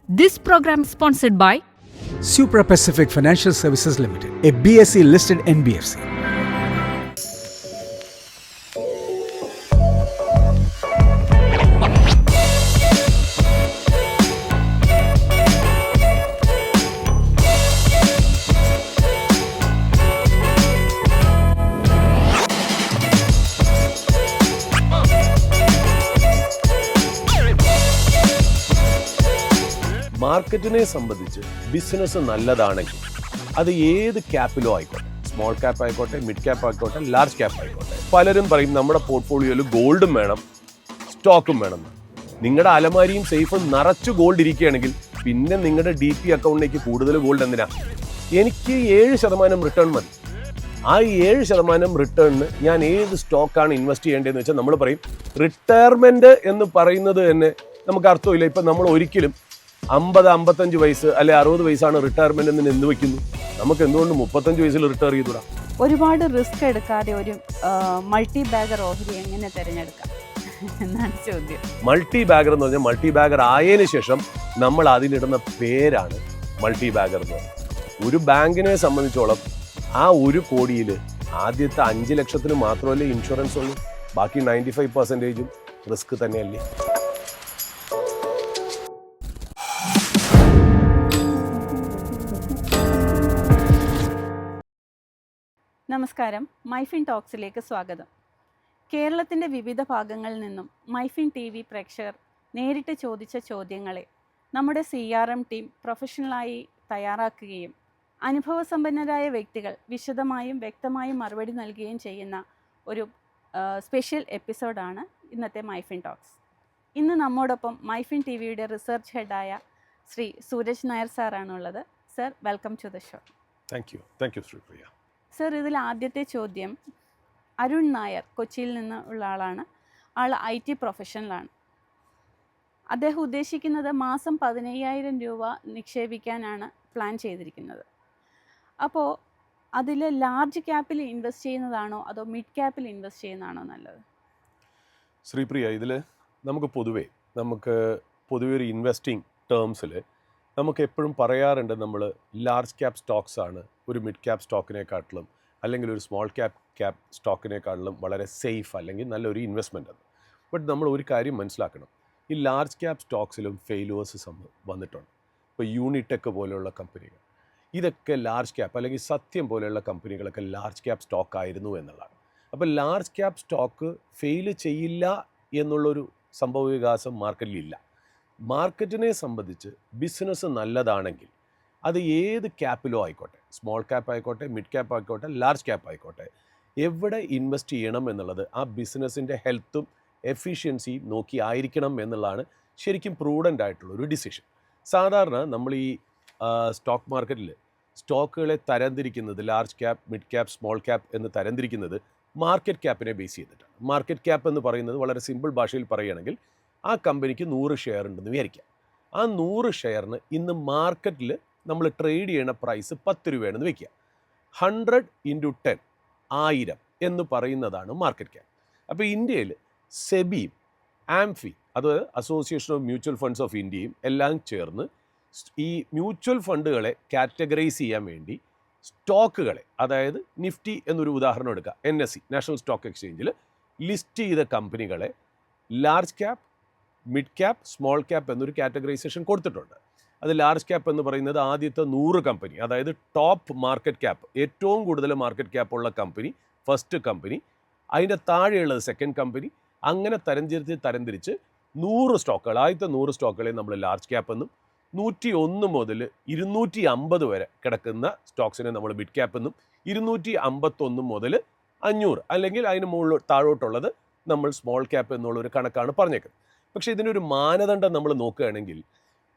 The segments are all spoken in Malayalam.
This program is sponsored by Supra Pacific Financial Services Limited, a BSE listed NBFC. മാർക്കറ്റിനെ സംബന്ധിച്ച് ബിസിനസ് നല്ലതാണെങ്കിൽ അത് ഏത് ക്യാപ്പിലോ ആയിക്കോട്ടെ, സ്മോൾ ക്യാപ്പ് ആയിക്കോട്ടെ, മിഡ് ക്യാപ്പ് ആയിക്കോട്ടെ, ലാർജ് ക്യാപ്പ് ആയിക്കോട്ടെ. പലരും പറയും നമ്മുടെ പോർട്ട്ഫോളിയോയിൽ ഗോൾഡും വേണം, സ്റ്റോക്കും വേണം. നിങ്ങളുടെ അലമാരിയും സേഫും നിറച്ചു ഗോൾഡ് ഇരിക്കുകയാണെങ്കിൽ പിന്നെ നിങ്ങളുടെ DP അക്കൗണ്ടിലേക്ക് കൂടുതൽ ഗോൾഡ് എന്തിനാ? എനിക്ക് 7% റിട്ടേൺ മതി. ആ 7% റിട്ടേണിന് ഞാൻ ഏത് സ്റ്റോക്കാണ് ഇൻവെസ്റ്റ് ചെയ്യേണ്ടതെന്ന് വെച്ചാൽ നമ്മൾ പറയും റിട്ടയർമെൻറ്റ് എന്ന് പറയുന്നത് തന്നെ നമുക്ക് അർത്ഥമില്ല. ഇപ്പം നമ്മൾ ഒരിക്കലും 50-55 വയസ്സ് അല്ലെ 60 വയസ്സാണ് റിട്ടയർമെന്റ് എന്ന് എന്ത് വെക്കുന്നു? നമുക്ക് എന്തുകൊണ്ട് 35 വയസ്സിൽ റിട്ടയർ ചെയ്തുകൂടാ? ഒരുപാട് റിസ്ക് എടുക്കാതെ ഒരു മൾട്ടി ബാഗർ ഓഹരി എങ്ങനെ തിരഞ്ഞെടുക്കാം എന്നാണ് ചോദ്യം. മൾട്ടി ബാഗർ എന്ന് പറഞ്ഞാൽ മൾട്ടി ബാഗർ ആയതിനു ശേഷം നമ്മൾ അതിനിടുന്ന പേരാണ് മൾട്ടി ബാഗർ എന്ന് പറയുന്നത്. ഒരു ബാങ്കിനെ സംബന്ധിച്ചോളം ആ 1 കോടിയിൽ ആദ്യത്തെ 5 ലക്ഷത്തിന് മാത്രമല്ലേ ഇൻഷുറൻസ് ഉള്ളൂ, ബാക്കി 95% റിസ്ക് തന്നെയല്ലേ. നമസ്കാരം, മൈഫിൻ ടോക്സിലേക്ക് സ്വാഗതം. കേരളത്തിൻ്റെ വിവിധ ഭാഗങ്ങളിൽ നിന്നും മൈഫിൻ TV പ്രേക്ഷകർ നേരിട്ട് ചോദിച്ച ചോദ്യങ്ങളെ നമ്മുടെ CRM ടീം പ്രൊഫഷണലായി തയ്യാറാക്കുകയും അനുഭവസമ്പന്നരായ വ്യക്തികൾ വിശദമായും വ്യക്തമായും മറുപടി നൽകുകയും ചെയ്യുന്ന ഒരു സ്പെഷ്യൽ എപ്പിസോഡാണ് ഇന്നത്തെ മൈഫിൻ ടോക്സ്. ഇന്ന് നമ്മോടൊപ്പം മൈഫിൻ TVയുടെ റിസർച്ച് ഹെഡായ ശ്രീ സൂരജ് നായർ സാറാണുള്ളത്. Sir, welcome to the show. Thank you Sripriya. Sir, ഇതിൽ ആദ്യത്തെ ചോദ്യം, അരുൺ നായർ കൊച്ചിയിൽ നിന്ന് ഉള്ള ആളാണ്. ആൾ IT പ്രൊഫഷണലാണ്. അദ്ദേഹം ഉദ്ദേശിക്കുന്നത് മാസം 15,000 രൂപ നിക്ഷേപിക്കാനാണ് പ്ലാൻ ചെയ്തിരിക്കുന്നത്. അപ്പോൾ അതിൽ ലാർജ് ക്യാപ്പിൽ ഇൻവെസ്റ്റ് ചെയ്യുന്നതാണോ അതോ മിഡ് ക്യാപ്പിൽ ഇൻവെസ്റ്റ് ചെയ്യുന്നതാണോ നല്ലത്? ശ്രീപ്രിയ, ഇതിൽ നമുക്ക് പൊതുവെ ഒരു ഇൻവെസ്റ്റിംഗ് ടേംസിൽ നമുക്ക് എപ്പോഴും പറയാറുണ്ട്, നമ്മൾ ലാർജ് ക്യാപ്പ് സ്റ്റോക്സ് ആണ് ഒരു മിഡ് ക്യാപ്പ് സ്റ്റോക്കിനെക്കാട്ടിലും അല്ലെങ്കിൽ ഒരു സ്മോൾ ക്യാപ്പ് സ്റ്റോക്കിനെക്കാട്ടിലും വളരെ സേഫ് അല്ലെങ്കിൽ നല്ലൊരു ഇൻവെസ്റ്റ്മെൻ്റ് ആണ്. ബട്ട് നമ്മൾ ഒരു കാര്യം മനസ്സിലാക്കണം, ഈ ലാർജ് ക്യാപ്പ് സ്റ്റോക്സിലും ഫെയിലുവേഴ്സ് വന്നിട്ടുണ്ട്. ഇപ്പോൾ യൂണിടെക് പോലെയുള്ള കമ്പനികൾ, ഇതൊക്കെ ലാർജ് ക്യാപ്പ് അല്ലെങ്കിൽ സത്യം പോലെയുള്ള കമ്പനികളൊക്കെ ലാർജ് ക്യാപ്പ് സ്റ്റോക്ക് ആയിരുന്നു എന്നുള്ളതാണ്. അപ്പോൾ ലാർജ് ക്യാപ്പ് സ്റ്റോക്ക് ഫെയിൽ ചെയ്യില്ല എന്നുള്ളൊരു സംഭവവികാസം മാർക്കറ്റിലില്ല. മാർക്കറ്റിനെ സംബന്ധിച്ച് ബിസിനസ് നല്ലതാണെങ്കിൽ അത് ഏത് ക്യാപ്പിലോ ആയിക്കോട്ടെ, സ്മോൾ ക്യാപ്പ് ആയിക്കോട്ടെ, മിഡ് ക്യാപ്പ് ആയിക്കോട്ടെ, ലാർജ് ക്യാപ്പ് ആയിക്കോട്ടെ, എവിടെ ഇൻവെസ്റ്റ് ചെയ്യണം എന്നുള്ളത് ആ ബിസിനസ്സിൻ്റെ ഹെൽത്തും എഫിഷ്യൻസിയും നോക്കി ആയിരിക്കണം എന്നുള്ളതാണ് ശരിക്കും പ്രൂഡൻ്റ് ആയിട്ടുള്ള ഒരു ഡിസിഷൻ. സാധാരണ നമ്മൾ ഈ സ്റ്റോക്ക് മാർക്കറ്റിൽ സ്റ്റോക്കുകളെ തരംതിരിക്കുന്നത് large cap, mid cap, small cap എന്ന് തരംതിരിക്കുന്നത് മാർക്കറ്റ് ക്യാപ്പിനെ ബേസ് ചെയ്തിട്ടാണ്. മാർക്കറ്റ് ക്യാപ്പ് എന്ന് പറയുന്നത് വളരെ സിമ്പിൾ ഭാഷയിൽ പറയുകയാണെങ്കിൽ ആ കമ്പനിക്ക് 100 ഷെയർ ഉണ്ടെന്ന് വിചാരിക്കാം. ആ 100 ഷെയറിന് ഇന്ന് മാർക്കറ്റിൽ നമ്മൾ ട്രേഡ് ചെയ്യുന്ന പ്രൈസ് 10 രൂപയാണെന്ന് വയ്ക്കുക. 100 × 10 1000 എന്ന് പറയുന്നതാണ് മാർക്കറ്റ് ക്യാപ്പ്. അപ്പോൾ ഇന്ത്യയിൽ സെബിയും ആംഫി, അത് association of mutual funds of ഇന്ത്യയും എല്ലാം ചേർന്ന് ഈ മ്യൂച്വൽ ഫണ്ടുകളെ കാറ്റഗറൈസ് ചെയ്യാൻ വേണ്ടി സ്റ്റോക്കുകളെ, അതായത് നിഫ്റ്റി എന്നൊരു ഉദാഹരണം എടുക്കുക, NSE നാഷണൽ സ്റ്റോക്ക് എക്സ്ചേഞ്ചിൽ ലിസ്റ്റ് ചെയ്ത കമ്പനികളെ large cap, mid cap, small cap എന്നൊരു കാറ്റഗറൈസേഷൻ കൊടുത്തിട്ടുണ്ട്. അത് ലാർജ് ക്യാപ്പ് എന്ന് പറയുന്നത് ആദ്യത്തെ 100 കമ്പനി, അതായത് ടോപ്പ് മാർക്കറ്റ് ക്യാപ്പ്, ഏറ്റവും കൂടുതൽ മാർക്കറ്റ് ക്യാപ്പ് ഉള്ള കമ്പനി ഫസ്റ്റ് കമ്പനി, അതിൻ്റെ താഴെയുള്ളത് സെക്കൻഡ് കമ്പനി, അങ്ങനെ തരംതിരിച്ച് 100 സ്റ്റോക്കുകൾ, ആദ്യത്തെ 100 സ്റ്റോക്കുകളെ നമ്മൾ ലാർജ് ക്യാപ്പ് എന്നും 101 മുതൽ 250 വരെ കിടക്കുന്ന സ്റ്റോക്സിനെ നമ്മൾ മിഡ് ക്യാപ്പ് എന്നും 251 മുതൽ 500 അല്ലെങ്കിൽ അതിന് മുകളിൽ താഴോട്ടുള്ളത് നമ്മൾ സ്മോൾ ക്യാപ്പ് എന്നുള്ളൊരു കണക്കാണ് പറഞ്ഞേക്കുന്നത്. പക്ഷേ ഇതിനൊരു മാനദണ്ഡം നമ്മൾ നോക്കുകയാണെങ്കിൽ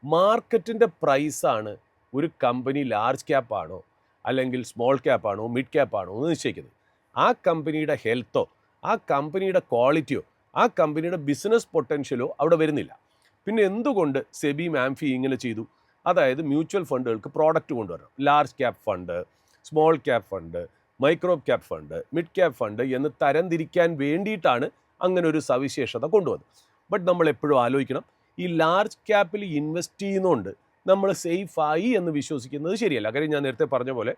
മാർക്കറ്റിൻ്റെ പ്രൈസാണ് ഒരു കമ്പനി ലാർജ് ക്യാപ്പ് ആണോ അല്ലെങ്കിൽ സ്മോൾ ക്യാപ്പ് ആണോ മിഡ് ക്യാപ്പ് ആണോ എന്ന് നിശ്ചയിക്കുന്നത്. ആ കമ്പനിയുടെ ഹെൽത്തോ ആ കമ്പനിയുടെ ക്വാളിറ്റിയോ ആ കമ്പനിയുടെ ബിസിനസ് പൊട്ടൻഷ്യലോ അവിടെ വരുന്നില്ല. പിന്നെ എന്തുകൊണ്ട് സെബിയും ആംഫി ഇങ്ങനെ ചെയ്തു? അതായത് മ്യൂച്വൽ ഫണ്ടുകൾക്ക് പ്രോഡക്റ്റ് കൊണ്ടുവരണം. Large cap fund, small cap fund, micro cap fund, mid cap fund എന്ന് തരംതിരിക്കാൻ വേണ്ടിയിട്ടാണ് അങ്ങനെ ഒരു സവിശേഷത കൊണ്ടുവന്നത്. ബട്ട് നമ്മൾ എപ്പോഴും ആലോചിക്കണം, ഈ ലാർജ് ക്യാപ്പിൽ ഇൻവെസ്റ്റ് ചെയ്യുന്നതുകൊണ്ട് നമ്മൾ സേഫായി എന്ന് വിശ്വസിക്കുന്നത് ശരിയല്ല. കാര്യം ഞാൻ നേരത്തെ പറഞ്ഞ പോലെ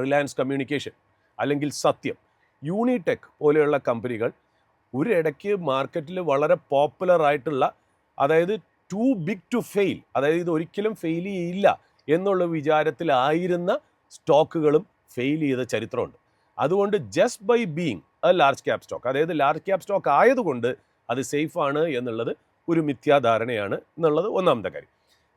റിലയൻസ് കമ്മ്യൂണിക്കേഷൻ അല്ലെങ്കിൽ സത്യം, യൂണിടെക് പോലെയുള്ള കമ്പനികൾ ഒരിടയ്ക്ക് മാർക്കറ്റിൽ വളരെ പോപ്പുലർ ആയിട്ടുള്ള, അതായത് ടു ബിഗ് ടു ഫെയിൽ, അതായത് ഇത് ഒരിക്കലും ഫെയിൽ ചെയ്യില്ല എന്നുള്ള വിചാരത്തിലായിരുന്ന സ്റ്റോക്കുകളും ഫെയിൽ ചെയ്ത ചരിത്രമുണ്ട്. അതുകൊണ്ട് just by being a large cap stock, അതായത് ലാർജ് ക്യാപ് സ്റ്റോക്ക് ആയതുകൊണ്ട് അത് സേഫാണ് എന്നുള്ളത് ഒരു മിഥ്യാധാരണയാണ് എന്നുള്ളത് ഒന്നാമത്തെ കാര്യം.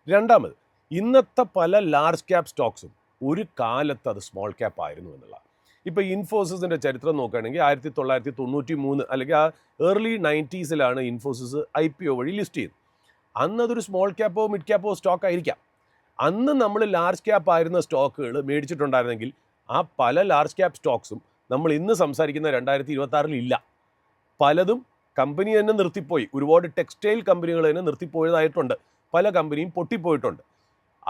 രണ്ടാമത്, ഇന്നത്തെ പല ലാർജ് ക്യാപ് സ്റ്റോക്സും ഒരു കാലത്ത് അത് സ്മോൾ ക്യാപ്പ് ആയിരുന്നു എന്നുള്ളതാണ്. ഇപ്പോൾ ഇൻഫോസിസിൻ്റെ ചരിത്രം നോക്കുകയാണെങ്കിൽ 1993 അല്ലെങ്കിൽ ആ ഏർലി 90s ഇൻഫോസിസ് IPO വഴി ലിസ്റ്റ് ചെയ്തു. അന്ന് അതൊരു സ്മോൾ ക്യാപ്പോ മിഡ് ക്യാപ്പോ സ്റ്റോക്ക് ആയിരിക്കാം. അന്ന് നമ്മൾ ലാർജ് ക്യാപ്പ് ആയിരുന്ന സ്റ്റോക്കുകൾ മേടിച്ചിട്ടുണ്ടായിരുന്നെങ്കിൽ ആ പല ലാർജ് ക്യാപ്പ് സ്റ്റോക്സും നമ്മൾ ഇന്ന് സംസാരിക്കുന്ന 2026 ഇല്ല. പലതും കമ്പനി തന്നെ നിർത്തിപ്പോയി. ഒരുപാട് ടെക്സ്റ്റൈൽ കമ്പനികൾ തന്നെ നിർത്തിപ്പോയതായിട്ടുണ്ട്. പല കമ്പനിയും പൊട്ടിപ്പോയിട്ടുണ്ട്.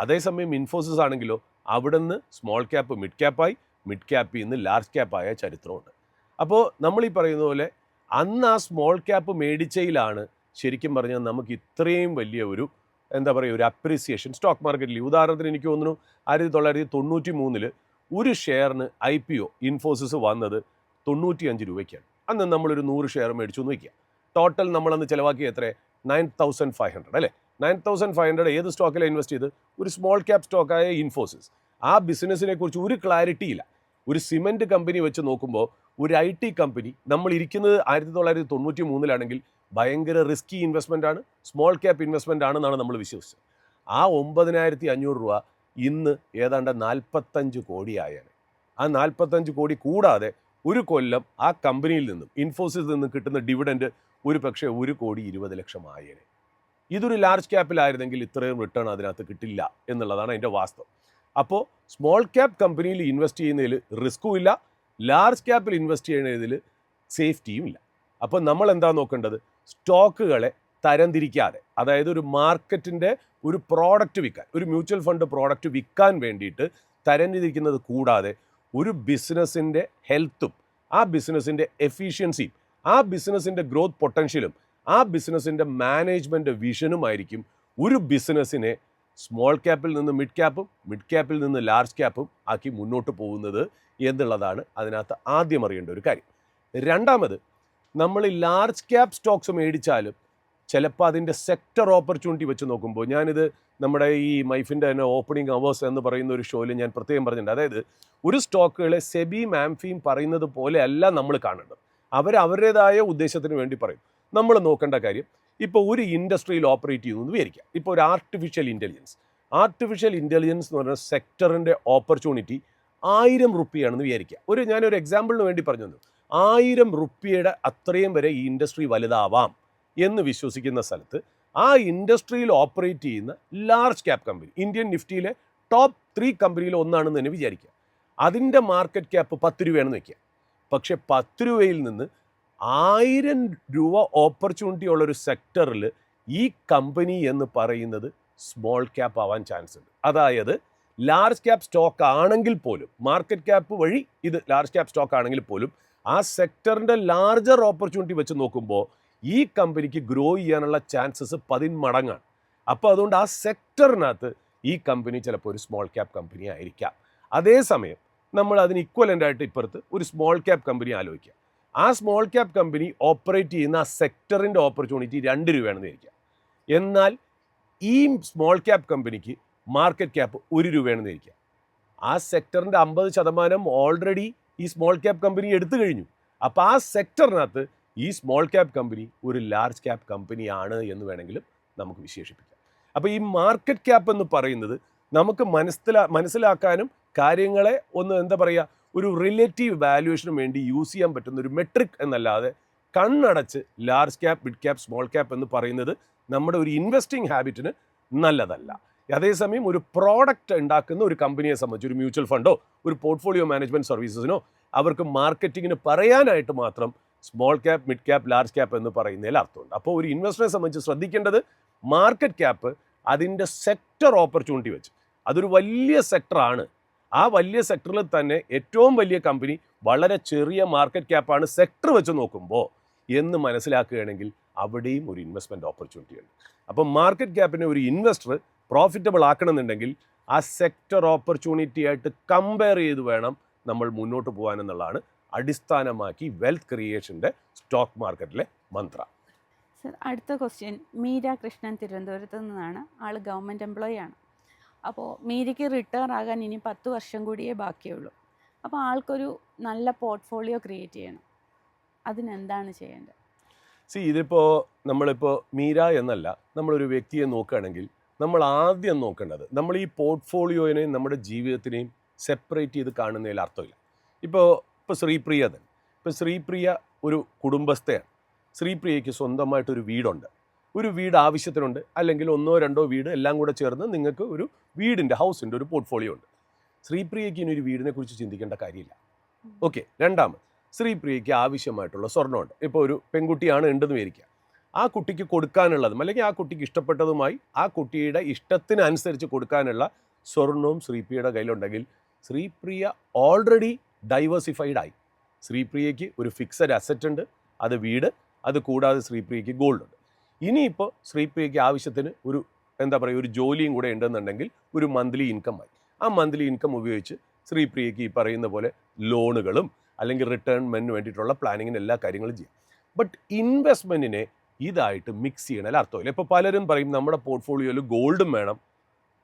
അതേസമയം ഇൻഫോസിസ് ആണെങ്കിലോ അവിടുന്ന് സ്മോൾ ക്യാപ്പ് മിഡ് ക്യാപ്പായി, മിഡ് ക്യാപ്പിൽ നിന്ന് ലാർജ് ക്യാപ്പായ ചരിത്രമുണ്ട്. അപ്പോൾ നമ്മൾ ഈ പറയുന്ന പോലെ അന്ന് ആ സ്മോൾ ക്യാപ്പ് മേടിച്ചതിലാണ് ശരിക്കും പറഞ്ഞാൽ നമുക്ക് ഇത്രയും വലിയ ഒരു ഒരു അപ്രീസിയേഷൻ സ്റ്റോക്ക് മാർക്കറ്റിൽ. ഉദാഹരണത്തിന് എനിക്ക് തോന്നുന്നു 1993 ഒരു ഷെയറിന് IPO ഇൻഫോസിസ് വന്നത് 95 രൂപയ്ക്കാണ്. അന്ന് നമ്മളൊരു 100 ഷെയർ മേടിച്ചു എന്ന് വയ്ക്കുക. ടോട്ടൽ നമ്മളന്ന് ചിലവാക്കി എത്ര? 9500 അല്ലേ? 9500 ഏത് സ്റ്റോക്കിലാണ് ഇൻവെസ്റ്റ് ചെയ്ത്? ഒരു സ്മോൾ ക്യാപ് സ്റ്റോക്കായ ഇൻഫോസിസ്. ആ ബിസിനസ്സിനെ കുറിച്ച് ഒരു ക്ലാരിറ്റി ഇല്ല. ഒരു സിമെൻറ്റ് കമ്പനി വെച്ച് നോക്കുമ്പോൾ ഒരു IT കമ്പനി, നമ്മൾ ഇരിക്കുന്നത് 1993 ഭയങ്കര റിസ്കി ഇൻവെസ്റ്റ്മെൻ്റ് ആണ്, സ്മോൾ ക്യാപ്പ് ഇൻവെസ്റ്റ്മെൻ്റ് ആണെന്നാണ് നമ്മൾ വിശ്വസിച്ചത്. ആ 9500 രൂപ ഇന്ന് ഏതാണ്ട് 45 കോടിയായാണ്. ആ 45 കോടി കൂടാതെ ഒരു കൊല്ലം ആ കമ്പനിയിൽ നിന്നും ഇൻഫോസിസിൽ നിന്നും കിട്ടുന്ന ഡിവിഡൻഡ് ഒരു പക്ഷേ 1,20,00,000 ആയേനെ. ഇതൊരു ലാർജ് ക്യാപ്പിലായിരുന്നെങ്കിൽ ഇത്രയും റിട്ടേൺ അതിനകത്ത് കിട്ടില്ല എന്നുള്ളതാണ് അതിൻ്റെ വാസ്തവം. അപ്പോൾ സ്മോൾ ക്യാപ്പ് കമ്പനിയിൽ ഇൻവെസ്റ്റ് ചെയ്യുന്നതിൽ റിസ്ക്കും ഇല്ല, ലാർജ് ക്യാപ്പിൽ ഇൻവെസ്റ്റ് ചെയ്യുന്നതിൽ സേഫ്റ്റിയും ഇല്ല. അപ്പോൾ നമ്മൾ എന്താ നോക്കേണ്ടത്? സ്റ്റോക്കുകളെ തരംതിരിക്കാതെ, അതായത് ഒരു മാർക്കറ്റിൻ്റെ ഒരു പ്രോഡക്റ്റ് വിൽക്കാൻ, ഒരു മ്യൂച്വൽ ഫണ്ട് പ്രോഡക്റ്റ് വിൽക്കാൻ വേണ്ടിയിട്ട് തരംതിരിക്കുന്നത് കൂടാതെ ഒരു ബിസിനസ്സിൻ്റെ ഹെൽത്തും ആ ബിസിനസ്സിൻ്റെ എഫിഷ്യൻസിയും ആ ബിസിനസ്സിൻ്റെ ഗ്രോത്ത് പൊട്ടൻഷ്യലും ആ ബിസിനസ്സിൻ്റെ മാനേജ്മെൻറ്റ് വിഷനുമായിരിക്കും ഒരു ബിസിനസ്സിനെ സ്മോൾ ക്യാപ്പിൽ നിന്ന് മിഡ് ക്യാപ്പും മിഡ് ക്യാപ്പിൽ നിന്ന് ലാർജ് ക്യാപ്പും ആക്കി മുന്നോട്ട് പോകുന്നത് എന്നുള്ളതാണ് അതിനകത്ത് ആദ്യം അറിയേണ്ട ഒരു കാര്യം. രണ്ടാമത്, നമ്മൾ ലാർജ് ക്യാപ്പ് സ്റ്റോക്സ് മേടിച്ചാലും ചിലപ്പോൾ അതിൻ്റെ സെക്ടർ ഓപ്പർച്യൂണിറ്റി വെച്ച് നോക്കുമ്പോൾ, ഞാനിത് നമ്മുടെ ഈ മൈഫിൻ്റെ തന്നെ ഓപ്പണിംഗ് അവേഴ്സ് എന്ന് പറയുന്ന ഒരു ഷോയിൽ ഞാൻ പ്രത്യേകം പറഞ്ഞിട്ടുണ്ട്. അതായത് ഒരു സ്റ്റോക്കുകളെ സെബിയും ആംഫിയും പറയുന്നത് പോലെ അല്ല നമ്മൾ കാണേണ്ടത്. അവരുടേതായ ഉദ്ദേശത്തിന് വേണ്ടി പറയും. നമ്മൾ നോക്കേണ്ട കാര്യം, ഇപ്പോൾ ഒരു ഇൻഡസ്ട്രിയിൽ ഓപ്പറേറ്റ് ചെയ്യുന്നു വിചാരിക്കുക. ഇപ്പോൾ ഒരു ആർട്ടിഫിഷ്യൽ ഇൻ്റലിജൻസ് എന്ന് പറഞ്ഞ സെക്ടറിൻ്റെ ഓപ്പർച്യൂണിറ്റി 1000 റുപ്പിയാണെന്ന് വിചാരിക്കുക. ഞാനൊരു എക്സാമ്പിളിന് വേണ്ടി പറഞ്ഞു തന്നു. 1000 റുപ്പിയുടെ അത്രയും വരെ ഈ ഇൻഡസ്ട്രി വലുതാവാം എന്ന് വിശ്വസിക്കുന്ന സ്ഥലത്ത് ആ ഇൻഡസ്ട്രിയിൽ ഓപ്പറേറ്റ് ചെയ്യുന്ന ലാർജ് ക്യാപ് കമ്പനി, ഇന്ത്യൻ നിഫ്റ്റിയിലെ ടോപ്പ് 3 കമ്പനിയിൽ ഒന്നാണെന്ന് തന്നെ വിചാരിക്കുക. അതിൻ്റെ മാർക്കറ്റ് ക്യാപ്പ് 10 രൂപയാണെന്ന് വയ്ക്കുക. പക്ഷേ 10 രൂപയിൽ നിന്ന് 1000 രൂപ ഓപ്പർച്യൂണിറ്റി ഉള്ളൊരു സെക്ടറിൽ ഈ കമ്പനി എന്ന് പറയുന്നത് സ്മോൾ ക്യാപ്പ് ആവാൻ ചാൻസ് ഉണ്ട്. അതായത് ലാർജ് ക്യാപ് സ്റ്റോക്ക് ആണെങ്കിൽ പോലും, മാർക്കറ്റ് ക്യാപ്പ് വഴി ഇത് ലാർജ് ക്യാപ് സ്റ്റോക്ക് ആണെങ്കിൽ പോലും, ആ സെക്ടറിൻ്റെ ലാർജർ ഓപ്പർച്യൂണിറ്റി വെച്ച് നോക്കുമ്പോൾ ഈ കമ്പനിക്ക് ഗ്രോ ചെയ്യാനുള്ള ചാൻസസ് 10 മടങ്ങാണ്. അപ്പോൾ അതുകൊണ്ട് ആ സെക്ടറിനകത്ത് ഈ കമ്പനി ചിലപ്പോൾ ഒരു സ്മോൾ ക്യാപ് കമ്പനി ആയിരിക്കാം. അതേസമയം നമ്മൾ അതിന് ഇക്വലൻ്റ് ആയിട്ട് ഇപ്പുറത്ത് ഒരു സ്മോൾ ക്യാപ് കമ്പനി ആലോചിക്കുക. ആ സ്മോൾ ക്യാപ് കമ്പനി ഓപ്പറേറ്റ് ചെയ്യുന്ന ആ സെക്ടറിൻ്റെ ഓപ്പർച്യൂണിറ്റി 2 രൂപയാണെന്ന് വിചാരിക്കുക. എന്നാൽ ഈ സ്മോൾ ക്യാപ് കമ്പനിക്ക് മാർക്കറ്റ് ക്യാപ്പ് 1 രൂപയാണെന്ന് വിചാരിക്കുക. ആ സെക്ടറിൻ്റെ 50% ഓൾറെഡി ഈ സ്മോൾ ക്യാപ് കമ്പനി എടുത്തു കഴിഞ്ഞു. അപ്പോൾ ആ സെക്ടറിനകത്ത് ഈ സ്മോൾ ക്യാപ് കമ്പനി ഒരു ലാർജ് ക്യാപ് കമ്പനിയാണ് എന്ന് വേണമെങ്കിലും നമുക്ക് വിശേഷിപ്പിക്കാം. അപ്പോൾ ഈ മാർക്കറ്റ് ക്യാപ്പ് എന്ന് പറയുന്നത് നമുക്ക് മനസ്സിലാക്കാനും കാര്യങ്ങളെ ഒന്ന് ഒരു റിലേറ്റീവ് വാല്യുവേഷനും വേണ്ടി യൂസ് ചെയ്യാൻ പറ്റുന്ന ഒരു മെട്രിക് എന്നല്ലാതെ കണ്ണടച്ച് large cap mid cap small cap എന്ന് പറയുന്നത് നമ്മുടെ ഒരു ഇൻവെസ്റ്റിംഗ് ഹാബിറ്റിന് നല്ലതല്ല. അതേസമയം ഒരു പ്രോഡക്റ്റ് ഉണ്ടാക്കുന്ന ഒരു കമ്പനിയെ സംബന്ധിച്ച്, ഒരു മ്യൂച്വൽ ഫണ്ടോ ഒരു പോർട്ട്ഫോളിയോ മാനേജ്മെൻറ്റ് സർവീസസിനോ അവർക്ക് മാർക്കറ്റിങ്ങിന് പറയാനായിട്ട് മാത്രം small cap mid cap large cap എന്ന് പറയുന്നതിൽ അർത്ഥമുണ്ട്. അപ്പോൾ ഒരു ഇൻവെസ്റ്ററെ സംബന്ധിച്ച് ശ്രദ്ധിക്കേണ്ടത് മാർക്കറ്റ് ക്യാപ്പ് അതിൻ്റെ സെക്ടർ ഓപ്പർച്യൂണിറ്റി വെച്ച്, അതൊരു വലിയ സെക്ടറാണ്. ആ വലിയ സെക്ടറിൽ തന്നെ ഏറ്റവും വലിയ കമ്പനി വളരെ ചെറിയ മാർക്കറ്റ് ക്യാപ്പാണ് സെക്ടർ വെച്ച് നോക്കുമ്പോൾ എന്ന് മനസ്സിലാക്കുകയാണെങ്കിൽ അവിടെയും ഒരു ഇൻവെസ്റ്റ്മെൻറ്റ് ഓപ്പർച്യൂണിറ്റി ഉണ്ട്. അപ്പം മാർക്കറ്റ് ക്യാപ്പിനെ ഒരു ഇൻവെസ്റ്റർ പ്രോഫിറ്റബിൾ ആക്കണമെന്നുണ്ടെങ്കിൽ ആ സെക്ടർ ഓപ്പർച്യൂണിറ്റി ആയിട്ട് കമ്പയർ ചെയ്ത് വേണം നമ്മൾ മുന്നോട്ട് പോകാനെന്നുള്ളതാണ് അടിസ്ഥാനമാക്കി വെൽത്ത് ക്രിയേഷൻ്റെ സ്റ്റോക്ക് മാർക്കറ്റിലെ മന്ത്ര. സർ, അടുത്ത ക്വസ്റ്റ്യൻ മീര കൃഷ്ണൻ തിരുവനന്തപുരത്ത് നിന്നാണ്. ആൾ ഗവൺമെൻറ് എംപ്ലോയി ആണ്. അപ്പോൾ മീരയ്ക്ക് റിട്ടയർ ആകാൻ ഇനി 10 വർഷം കൂടിയേ ബാക്കിയുള്ളൂ. അപ്പോൾ ആൾക്കൊരു നല്ല പോർട്ട്ഫോളിയോ ക്രിയേറ്റ് ചെയ്യണം. അതിനെന്താണ് ചെയ്യേണ്ടത്? ഇതിപ്പോൾ നമ്മളിപ്പോൾ മീര എന്നല്ല, നമ്മളൊരു വ്യക്തിയെ നോക്കുകയാണെങ്കിൽ നമ്മൾ ആദ്യം നോക്കേണ്ടത് നമ്മൾ ഈ പോർട്ട്ഫോളിയോയിനെയും നമ്മുടെ ജീവിതത്തിനെയും സെപ്പറേറ്റ് ചെയ്ത് കാണുന്നതിൽ അർത്ഥമില്ല. ഇപ്പോൾ ശ്രീപ്രിയ തന്നെ, ഇപ്പോൾ ശ്രീപ്രിയ ഒരു കുടുംബസ്ഥയാണ്. ശ്രീപ്രിയയ്ക്ക് സ്വന്തമായിട്ടൊരു വീടുണ്ട്, ഒരു വീട് ആവശ്യത്തിനുണ്ട്, അല്ലെങ്കിൽ 1 or 2 വീട് എല്ലാം കൂടെ ചേർന്ന് നിങ്ങൾക്ക് ഒരു വീടിൻ്റെ ഹൗസിൻ്റെ ഒരു പോർട്ട്ഫോളിയോ ഉണ്ട്. ശ്രീപ്രിയയ്ക്ക് ഇനി ഒരു വീടിനെ കുറിച്ച് ചിന്തിക്കേണ്ട കാര്യമില്ല. ഓക്കെ. രണ്ടാമത്, ശ്രീപ്രിയയ്ക്ക് ആവശ്യമായിട്ടുള്ള സ്വർണ്ണമുണ്ട്. ഇപ്പോൾ ഒരു പെൺകുട്ടിയാണ് ഉണ്ടെന്ന് വിചാരിക്കുക. ആ കുട്ടിക്ക് കൊടുക്കാനുള്ളതും അല്ലെങ്കിൽ ആ കുട്ടിക്ക് ഇഷ്ടപ്പെട്ടതുമായി ആ കുട്ടിയുടെ ഇഷ്ടത്തിനനുസരിച്ച് കൊടുക്കാനുള്ള സ്വർണവും ശ്രീപ്രിയയുടെ കയ്യിലുണ്ടെങ്കിൽ ശ്രീപ്രിയ ഓൾറെഡി ഡൈവേഴ്സിഫൈഡ് ആയി. ശ്രീപ്രിയയ്ക്ക് ഒരു ഫിക്സഡ് അസറ്റ് ഉണ്ട്, അത് വീട്. അത് കൂടാതെ ശ്രീപ്രിയയ്ക്ക് ഗോൾഡ് ഉണ്ട്. ഇനിയിപ്പോൾ ശ്രീപ്രിയയ്ക്ക് ആവശ്യത്തിന് ഒരു ഒരു ജോലിയും കൂടെ ഉണ്ടെന്നുണ്ടെങ്കിൽ ഒരു മന്ത്ലി ഇൻകം ആയി. ആ മന്ത്ലി ഇൻകം ഉപയോഗിച്ച് ശ്രീപ്രിയയ്ക്ക് ഈ പറയുന്ന പോലെ ലോണുകളും അല്ലെങ്കിൽ റിട്ടേൺമെൻറ്റിന് വേണ്ടിയിട്ടുള്ള പ്ലാനിങ്ങിന് എല്ലാ കാര്യങ്ങളും ചെയ്യാം. ബട്ട് ഇൻവെസ്റ്റ്മെൻറ്റിനെ ഇതായിട്ട് മിക്സ് ചെയ്യണതിൽ അർത്ഥമില്ല. ഇപ്പോൾ പലരും പറയും നമ്മുടെ പോർട്ട്ഫോളിയോയിൽ ഗോൾഡും വേണം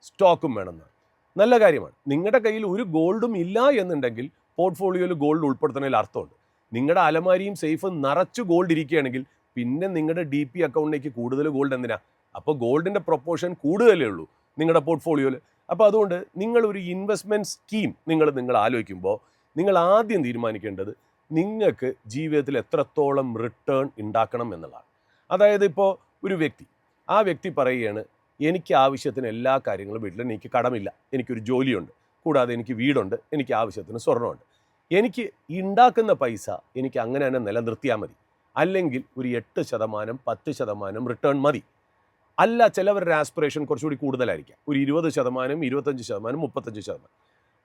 സ്റ്റോക്കും വേണം എന്നാണ്. നല്ല കാര്യമാണ്. നിങ്ങളുടെ കയ്യിൽ ഒരു ഗോൾഡും ഇല്ല എന്നുണ്ടെങ്കിൽ പോർട്ട്ഫോളിയോയിൽ ഗോൾഡ് ഉൾപ്പെടുത്തുന്നതിൽ അർത്ഥമുണ്ട്. നിങ്ങളുടെ അലമാരിയും സേഫും നിറച്ച് ഗോൾഡ് ഇരിക്കുകയാണെങ്കിൽ പിന്നെ നിങ്ങളുടെ DP അക്കൗണ്ടിലേക്ക് കൂടുതൽ ഗോൾഡ് എന്തിനാ? അപ്പോൾ ഗോൾഡിൻ്റെ പ്രൊപ്പോർഷൻ കൂടുതലേ ഉള്ളൂ നിങ്ങളുടെ പോർട്ട്ഫോളിയോയിൽ. അപ്പോൾ അതുകൊണ്ട് നിങ്ങളൊരു ഇൻവെസ്റ്റ്മെൻറ്റ് സ്കീം നിങ്ങൾ ആലോചിക്കുമ്പോൾ നിങ്ങൾ ആദ്യം തീരുമാനിക്കേണ്ടത് നിങ്ങൾക്ക് ജീവിതത്തിൽ എത്രത്തോളം റിട്ടേൺ ഉണ്ടാക്കണം എന്നുള്ളതാണ്. അതായത് ഇപ്പോൾ ഒരു വ്യക്തി പറയുകയാണ്, എനിക്ക് ആവശ്യത്തിന് എല്ലാ കാര്യങ്ങളും വീട്ടിൽ, എനിക്ക് കടമില്ല, എനിക്കൊരു ജോലിയുണ്ട്, കൂടാതെ എനിക്ക് വീടുണ്ട്, എനിക്ക് ആവശ്യത്തിന് സ്വർണ്ണമുണ്ട്, എനിക്ക് ഉണ്ടാക്കുന്ന പൈസ എനിക്ക് അങ്ങനെ തന്നെ നിലനിർത്തിയാൽ മതി, അല്ലെങ്കിൽ ഒരു 8%, 10% റിട്ടേൺ മതി. അല്ല, ചിലവരുടെ ആസ്പിറേഷൻ കുറച്ചുകൂടി കൂടുതലായിരിക്കാം, ഒരു 20%, 25%, 35%.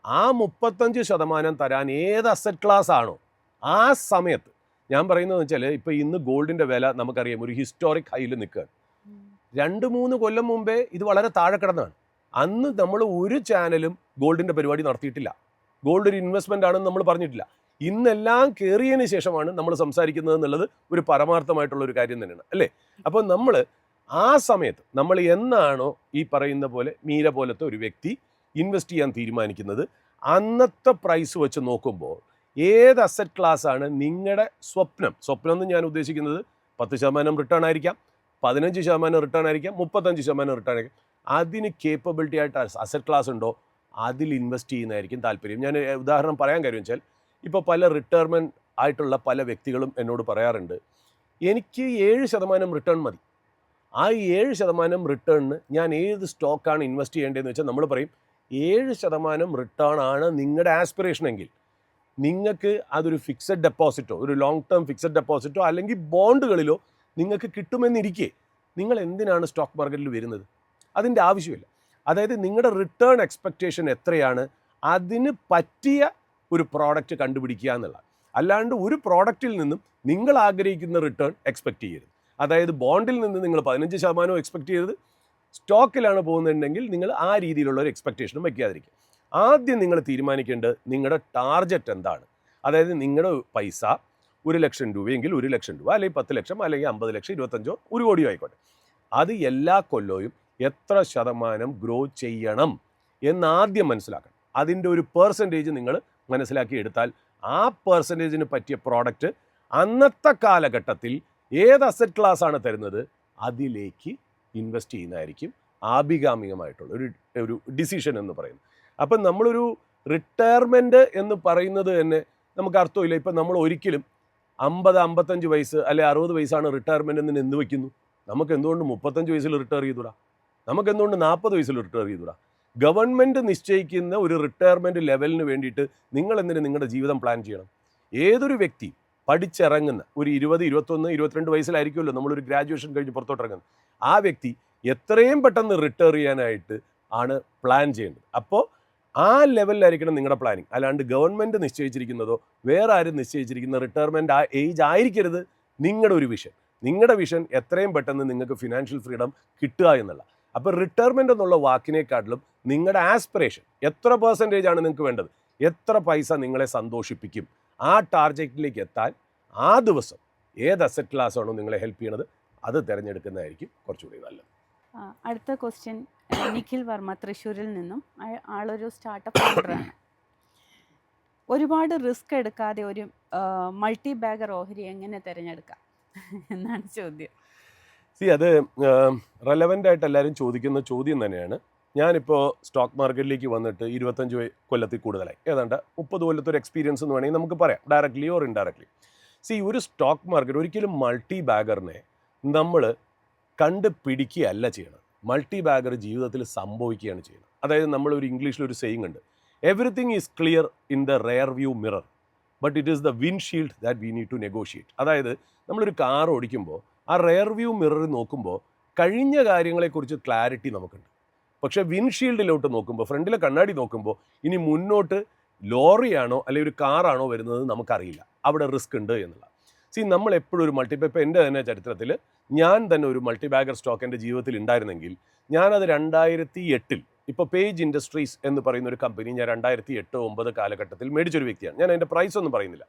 ആ 35% തരാൻ ഏത് അസറ്റ് ക്ലാസ് ആണോ ആ സമയത്ത്, ഞാൻ പറയുന്നത് വെച്ചാൽ ഇപ്പോൾ ഇന്ന് ഗോൾഡിൻ്റെ വില നമുക്കറിയാം ഒരു ഹിസ്റ്റോറിക് ഹൈയിൽ നിൽക്കുകയാണ്. 2-3 കൊല്ലം മുമ്പേ ഇത് വളരെ താഴെ കിടന്നതാണ്. അന്ന് നമ്മൾ ഒരു ചാനലും ഗോൾഡിൻ്റെ പരിപാടി നടത്തിയിട്ടില്ല. ഗോൾഡ് ഒരു ഇൻവെസ്റ്റ്മെൻ്റ് ആണെന്ന് നമ്മൾ പറഞ്ഞിട്ടില്ല. ഇന്നെല്ലാം കയറിയതിന് ശേഷമാണ് നമ്മൾ സംസാരിക്കുന്നത് എന്നുള്ളത് ഒരു പരമാർത്ഥമായിട്ടുള്ളൊരു കാര്യം തന്നെയാണ്, അല്ലേ? അപ്പോൾ നമ്മൾ ആ സമയത്ത് നമ്മൾ എന്നാണോ ഈ പറയുന്ന പോലെ മീര പോലത്തെ ഒരു വ്യക്തി ഇൻവെസ്റ്റ് ചെയ്യാൻ തീരുമാനിക്കുന്നത്, അന്നത്തെ പ്രൈസ് വെച്ച് നോക്കുമ്പോൾ ഏത് അസറ്റ് ക്ലാസ് ആണ് നിങ്ങളുടെ സ്വപ്നം എന്ന് ഞാൻ ഉദ്ദേശിക്കുന്നത് 10% റിട്ടേൺ ആയിരിക്കാം, 15% റിട്ടേൺ ആയിരിക്കാം, 35% റിട്ടേൺ ആയിരിക്കാം. അതിന് കേപ്പബിലിറ്റി ആയിട്ട് അസറ്റ് ക്ലാസ് ഉണ്ടോ അതിൽ ഇൻവെസ്റ്റ് ചെയ്യുന്നതായിരിക്കും താല്പര്യം. ഞാൻ ഉദാഹരണം പറയാൻ കാര്യം വെച്ചാൽ ഇപ്പോൾ പല റിട്ടയർമെൻറ്റ് ആയിട്ടുള്ള പല വ്യക്തികളും എന്നോട് പറയാറുണ്ട്, എനിക്ക് 7% റിട്ടേൺ മതി. ആ 7% റിട്ടേണിന് ഞാൻ ഏത് സ്റ്റോക്കാണ് ഇൻവെസ്റ്റ് ചെയ്യേണ്ടതെന്ന് വെച്ചാൽ നമ്മൾ പറയും 7% റിട്ടേൺ ആണ് നിങ്ങളുടെ ആസ്പിറേഷൻ എങ്കിൽ നിങ്ങൾക്ക് അതൊരു ഫിക്സഡ് ഡെപ്പോസിറ്റോ, ഒരു ലോങ് ടേം ഫിക്സഡ് ഡെപ്പോസിറ്റോ അല്ലെങ്കിൽ ബോണ്ടുകളിലോ നിങ്ങൾക്ക് കിട്ടുമെന്നിരിക്കെ നിങ്ങൾ എന്തിനാണ് സ്റ്റോക്ക് മാർക്കറ്റിൽ വരുന്നത്? അതിൻ്റെ ആവശ്യമില്ല. അതായത് നിങ്ങളുടെ റിട്ടേൺ എക്സ്പെക്റ്റേഷൻ എത്രയാണ്, അതിന് പറ്റിയ ഒരു പ്രോഡക്റ്റ് കണ്ടുപിടിക്കുക എന്നുള്ളത്. അല്ലാണ്ട് ഒരു പ്രോഡക്റ്റിൽ നിന്നും നിങ്ങൾ ആഗ്രഹിക്കുന്ന റിട്ടേൺ എക്സ്പെക്റ്റ് ചെയ്യരുത്. അതായത് ബോണ്ടിൽ നിന്ന് നിങ്ങൾ 15% എക്സ്പെക്റ്റ് ചെയ്യരുത്, സ്റ്റോക്കിലാണ് പോകുന്നുണ്ടെങ്കിൽ നിങ്ങൾ ആ രീതിയിലുള്ള ഒരു എക്സ്പെക്റ്റേഷനും വയ്ക്കാതിരിക്കുക. ആദ്യം നിങ്ങൾ തീരുമാനിക്കേണ്ടത് നിങ്ങളുടെ ടാർഗറ്റ് എന്താണ്. അതായത് നിങ്ങളുടെ പൈസ 1 ലക്ഷം രൂപയെങ്കിൽ 1 ലക്ഷം രൂപ, അല്ലെങ്കിൽ 10 ലക്ഷം, അല്ലെങ്കിൽ 50 ലക്ഷം, 25, 1 കോടിയോ ആയിക്കോട്ടെ. അത് എല്ലാ കൊല്ലവും എത്ര ശതമാനം ഗ്രോ ചെയ്യണം എന്നാദ്യം മനസ്സിലാക്കണം. അതിൻ്റെ ഒരു പെർസെൻറ്റേജ് നിങ്ങൾ മനസ്സിലാക്കി എടുത്താൽ ആ പെർസെൻറ്റേജിന് പറ്റിയ പ്രോഡക്റ്റ് അന്നത്തെ കാലഘട്ടത്തിൽ ഏത് അസറ്റ് ക്ലാസ് ആണ് തരുന്നത് അതിലേക്ക് ഇൻവെസ്റ്റ് ചെയ്യുന്നതായിരിക്കും ആഭികാമികമായിട്ടുള്ള ഒരു ഡിസിഷൻ എന്ന് പറയുന്നത്. അപ്പം നമ്മളൊരു റിട്ടയർമെൻറ്റ് എന്ന് പറയുന്നത് തന്നെ നമുക്ക് അർത്ഥമില്ല. ഇപ്പം നമ്മൾ ഒരിക്കലും 50-55 വയസ്സ് അല്ലെ 60 വയസ്സാണ് റിട്ടയർമെൻറ്റ് എന്ന് എന്ത് വയ്ക്കുന്നു? നമുക്ക് എന്തുകൊണ്ട് 35 വയസ്സിൽ റിട്ടയർ ചെയ്തുകൂടാ? നമുക്ക് എന്തുകൊണ്ട് 40 വയസ്സിൽ റിട്ടയർ ചെയ്തുകൂടാ? ഗവൺമെൻറ് നിശ്ചയിക്കുന്ന ഒരു റിട്ടയർമെൻറ്റ് ലെവലിന് വേണ്ടിയിട്ട് നിങ്ങൾ എന്തിന് നിങ്ങളുടെ ജീവിതം പ്ലാൻ ചെയ്യണം? ഏതൊരു വ്യക്തി പഠിച്ചിറങ്ങുന്ന ഒരു 20, 21, 22 വയസ്സിലായിരിക്കുമല്ലോ നമ്മളൊരു ഗ്രാജുവേഷൻ കഴിഞ്ഞ് പുറത്തോട്ടിറങ്ങുന്നത്. ആ വ്യക്തി എത്രയും പെട്ടെന്ന് റിട്ടയർ ചെയ്യാനായിട്ട് ആണ് പ്ലാൻ ചെയ്യേണ്ടത്. അപ്പോൾ ആ ലെവലിലായിരിക്കണം നിങ്ങളുടെ പ്ലാനിങ്. അല്ലാണ്ട് ഗവൺമെൻറ് നിശ്ചയിച്ചിരിക്കുന്നതോ വേറെ ആരും നിശ്ചയിച്ചിരിക്കുന്ന റിട്ടയർമെൻറ്റ് ആ ഏജ് ആയിരിക്കരുത് നിങ്ങളുടെ ഒരു വിഷൻ. നിങ്ങളുടെ വിഷൻ എത്രയും പെട്ടെന്ന് നിങ്ങൾക്ക് ഫിനാൻഷ്യൽ ഫ്രീഡം കിട്ടുക എന്നുള്ള. അപ്പോൾ റിട്ടയർമെൻ്റ് എന്നുള്ള വാക്കിനെക്കാട്ടിലും നിങ്ങളുടെ ആസ്പിറേഷൻ എത്ര പെർസെൻറ്റേജ് ആണ് നിങ്ങൾക്ക് വേണ്ടത്, എത്ര പൈസ നിങ്ങളെ സന്തോഷിപ്പിക്കും, ആ ടാർഗറ്റിലേക്ക് എത്താൻ ആ ദിവസം ഏത് അസറ്റ് ക്ലാസ് ആണോ നിങ്ങളെ ഹെൽപ്പ് ചെയ്യണത് അത് തിരഞ്ഞെടുക്കുന്നതായിരിക്കും കുറച്ചുകൂടി നല്ലത്. അടുത്ത ക്വസ്റ്റ്യൻ നിഖിൽ വർമ്മ തൃശ്ശൂരിൽ നിന്നും. ആളൊരു സ്റ്റാർട്ടപ്പ് ഫൗണ്ടറാണ്. ഒരുപാട് റിസ്ക് എടുക്കാതെ ഒരു മൾട്ടി ബാഗർ ഓഹരി എങ്ങനെ തിരഞ്ഞെടുക്കാം എന്നാണ് ചോദ്യം. അത് റെലവൻ്റ് ആയിട്ട് എല്ലാവരും ചോദിക്കുന്ന ചോദ്യം തന്നെയാണ്. ഞാനിപ്പോൾ സ്റ്റോക്ക് മാർക്കറ്റിലേക്ക് വന്നിട്ട് 25 കൊല്ലത്തിൽ കൂടുതലായി, ഏതാണ്ട് 30 കൊല്ലത്തൊരു എക്സ്പീരിയൻസ് എന്ന് വേണമെങ്കിൽ നമുക്ക് പറയാം, ഡയറക്റ്റ്ലി ഓർ ഇൻഡയറക്റ്റ്ലി. ഒരു സ്റ്റോക്ക് മാർക്കറ്റ് ഒരിക്കലും മൾട്ടി ബാഗറിനെ നമ്മൾ കണ്ടുപിടിക്കുകയല്ല ചെയ്യണം. മൾട്ടി ബാഗർ ജീവിതത്തിൽ സംഭവിക്കുകയാണ് ചെയ്യുന്നത്. അതായത് നമ്മളൊരു ഇംഗ്ലീഷിലൊരു സെയിങ് ഉണ്ട്, everything is clear in the rear view mirror but it is the windshield that we need to negotiate. അതായത് നമ്മളൊരു കാർ ഓടിക്കുമ്പോൾ ആ റെയർ വ്യൂ മിറർ നോക്കുമ്പോൾ കഴിഞ്ഞ കാര്യങ്ങളെക്കുറിച്ച് ക്ലാരിറ്റി നമുക്കുണ്ട്. പക്ഷേ വിൻഷീൽഡിലോട്ട് നോക്കുമ്പോൾ, ഫ്രണ്ടിലെ കണ്ണാടി നോക്കുമ്പോൾ ഇനി മുന്നോട്ട് ലോറിയാണോ അല്ലെങ്കിൽ ഒരു കാറാണോ വരുന്നത് നമുക്കറിയില്ല. അവിടെ റിസ്ക് ഉണ്ട് എന്നുള്ള. നമ്മൾ എപ്പോഴും ഒരു ഇപ്പോൾ എൻ്റെ തന്നെ ചരിത്രത്തിൽ ഞാൻ തന്നെ ഒരു മൾട്ടി ബാഗർ സ്റ്റോക്ക് എൻ്റെ ജീവിതത്തിൽ ഉണ്ടായിരുന്നെങ്കിൽ ഞാനത് 2008 ഇപ്പോൾ പേജ് ഇൻഡസ്ട്രീസ് എന്ന് പറയുന്ന ഒരു കമ്പനി ഞാൻ 2008-09 കാലഘട്ടത്തിൽ മേടിച്ചൊരു വ്യക്തിയാണ്. ഞാൻ അതിൻ്റെ പ്രൈസ് ഒന്നും പറയുന്നില്ല.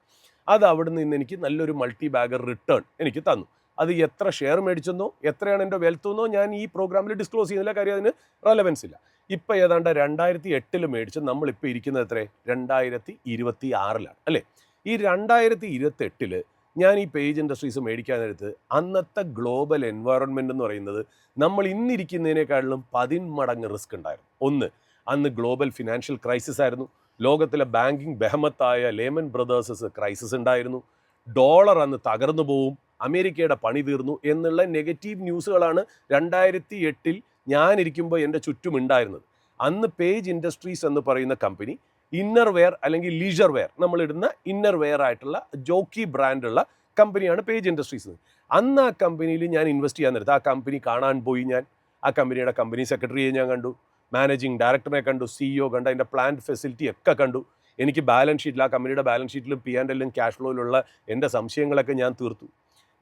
അത് അവിടെ നിന്ന് എനിക്ക് നല്ലൊരു മൾട്ടി ബാഗർ റിട്ടേൺ എനിക്ക് തന്നു. അത് എത്ര ഷെയർ മേടിച്ചെന്നോ എത്രയാണ് എൻ്റെ വെൽത്ത് എന്നോ ഞാൻ ഈ പ്രോഗ്രാമിൽ ഡിസ്ക്ലോസ് ചെയ്യുന്നില്ല, കാര്യം അതിന് റെലവൻസ് ഇല്ല. ഇപ്പോൾ ഏതാണ്ട് 2008 മേടിച്ച് നമ്മളിപ്പോൾ ഇരിക്കുന്നത് എത്ര, 2026 അല്ലേ. ഈ 2028 ഞാൻ ഈ പേജ് ഇൻഡസ്ട്രീസ് മേടിക്കാൻ നേരത്ത് അന്നത്തെ ഗ്ലോബൽ എൻവയറൺമെൻറ്റ് എന്ന് പറയുന്നത് നമ്മൾ ഇന്നിരിക്കുന്നതിനേക്കാളും 10 മടങ്ങ് റിസ്ക് ഉണ്ടായിരുന്നു. ഒന്ന്, അന്ന് ഗ്ലോബൽ ഫിനാൻഷ്യൽ ക്രൈസിസ് ആയിരുന്നു. ലോകത്തിലെ ബാങ്കിങ് ബെഹമത്തായ ലേമൻ ബ്രദേഴ്സസ് ക്രൈസിസ് ഉണ്ടായിരുന്നു. ഡോളർ അന്ന് തകർന്നു പോവും, അമേരിക്കയുടെ പണി തീർന്നു എന്നുള്ള നെഗറ്റീവ് ന്യൂസുകളാണ് 2008 ഞാനിരിക്കുമ്പോൾ എൻ്റെ ചുറ്റും ഉണ്ടായിരുന്നത്. അന്ന് പേജ് ഇൻഡസ്ട്രീസ് എന്ന് പറയുന്ന കമ്പനി ഇന്നർ വെയർ അല്ലെങ്കിൽ ലീജർ വെയർ, നമ്മളിടുന്ന ഇന്നർ വെയർ ആയിട്ടുള്ള ജോക്കി ബ്രാൻഡുള്ള കമ്പനിയാണ് പേജ് ഇൻഡസ്ട്രീസ്. അന്ന് ആ കമ്പനിയിൽ ഞാൻ ഇൻവെസ്റ്റ് ചെയ്യാൻ നേരത്ത് ആ കമ്പനി കാണാൻ പോയി. ഞാൻ ആ കമ്പനിയുടെ കമ്പനി സെക്രട്ടറിയെ ഞാൻ കണ്ടു, മാനേജിങ് ഡയറക്ടറിനെ കണ്ടു, CEO കണ്ടു, അതിൻ്റെ പ്ലാന്റ് ഫെസിലിറ്റി ഒക്കെ കണ്ടു. എനിക്ക് ബാലൻസ് ഷീറ്റിൽ, ആ കമ്പനിയുടെ ബാലൻസ് ഷീറ്റിലും P&L ക്യാഷ് ഫ്ലോയിലുള്ള എൻ്റെ സംശയങ്ങളൊക്കെ ഞാൻ തീർത്തു.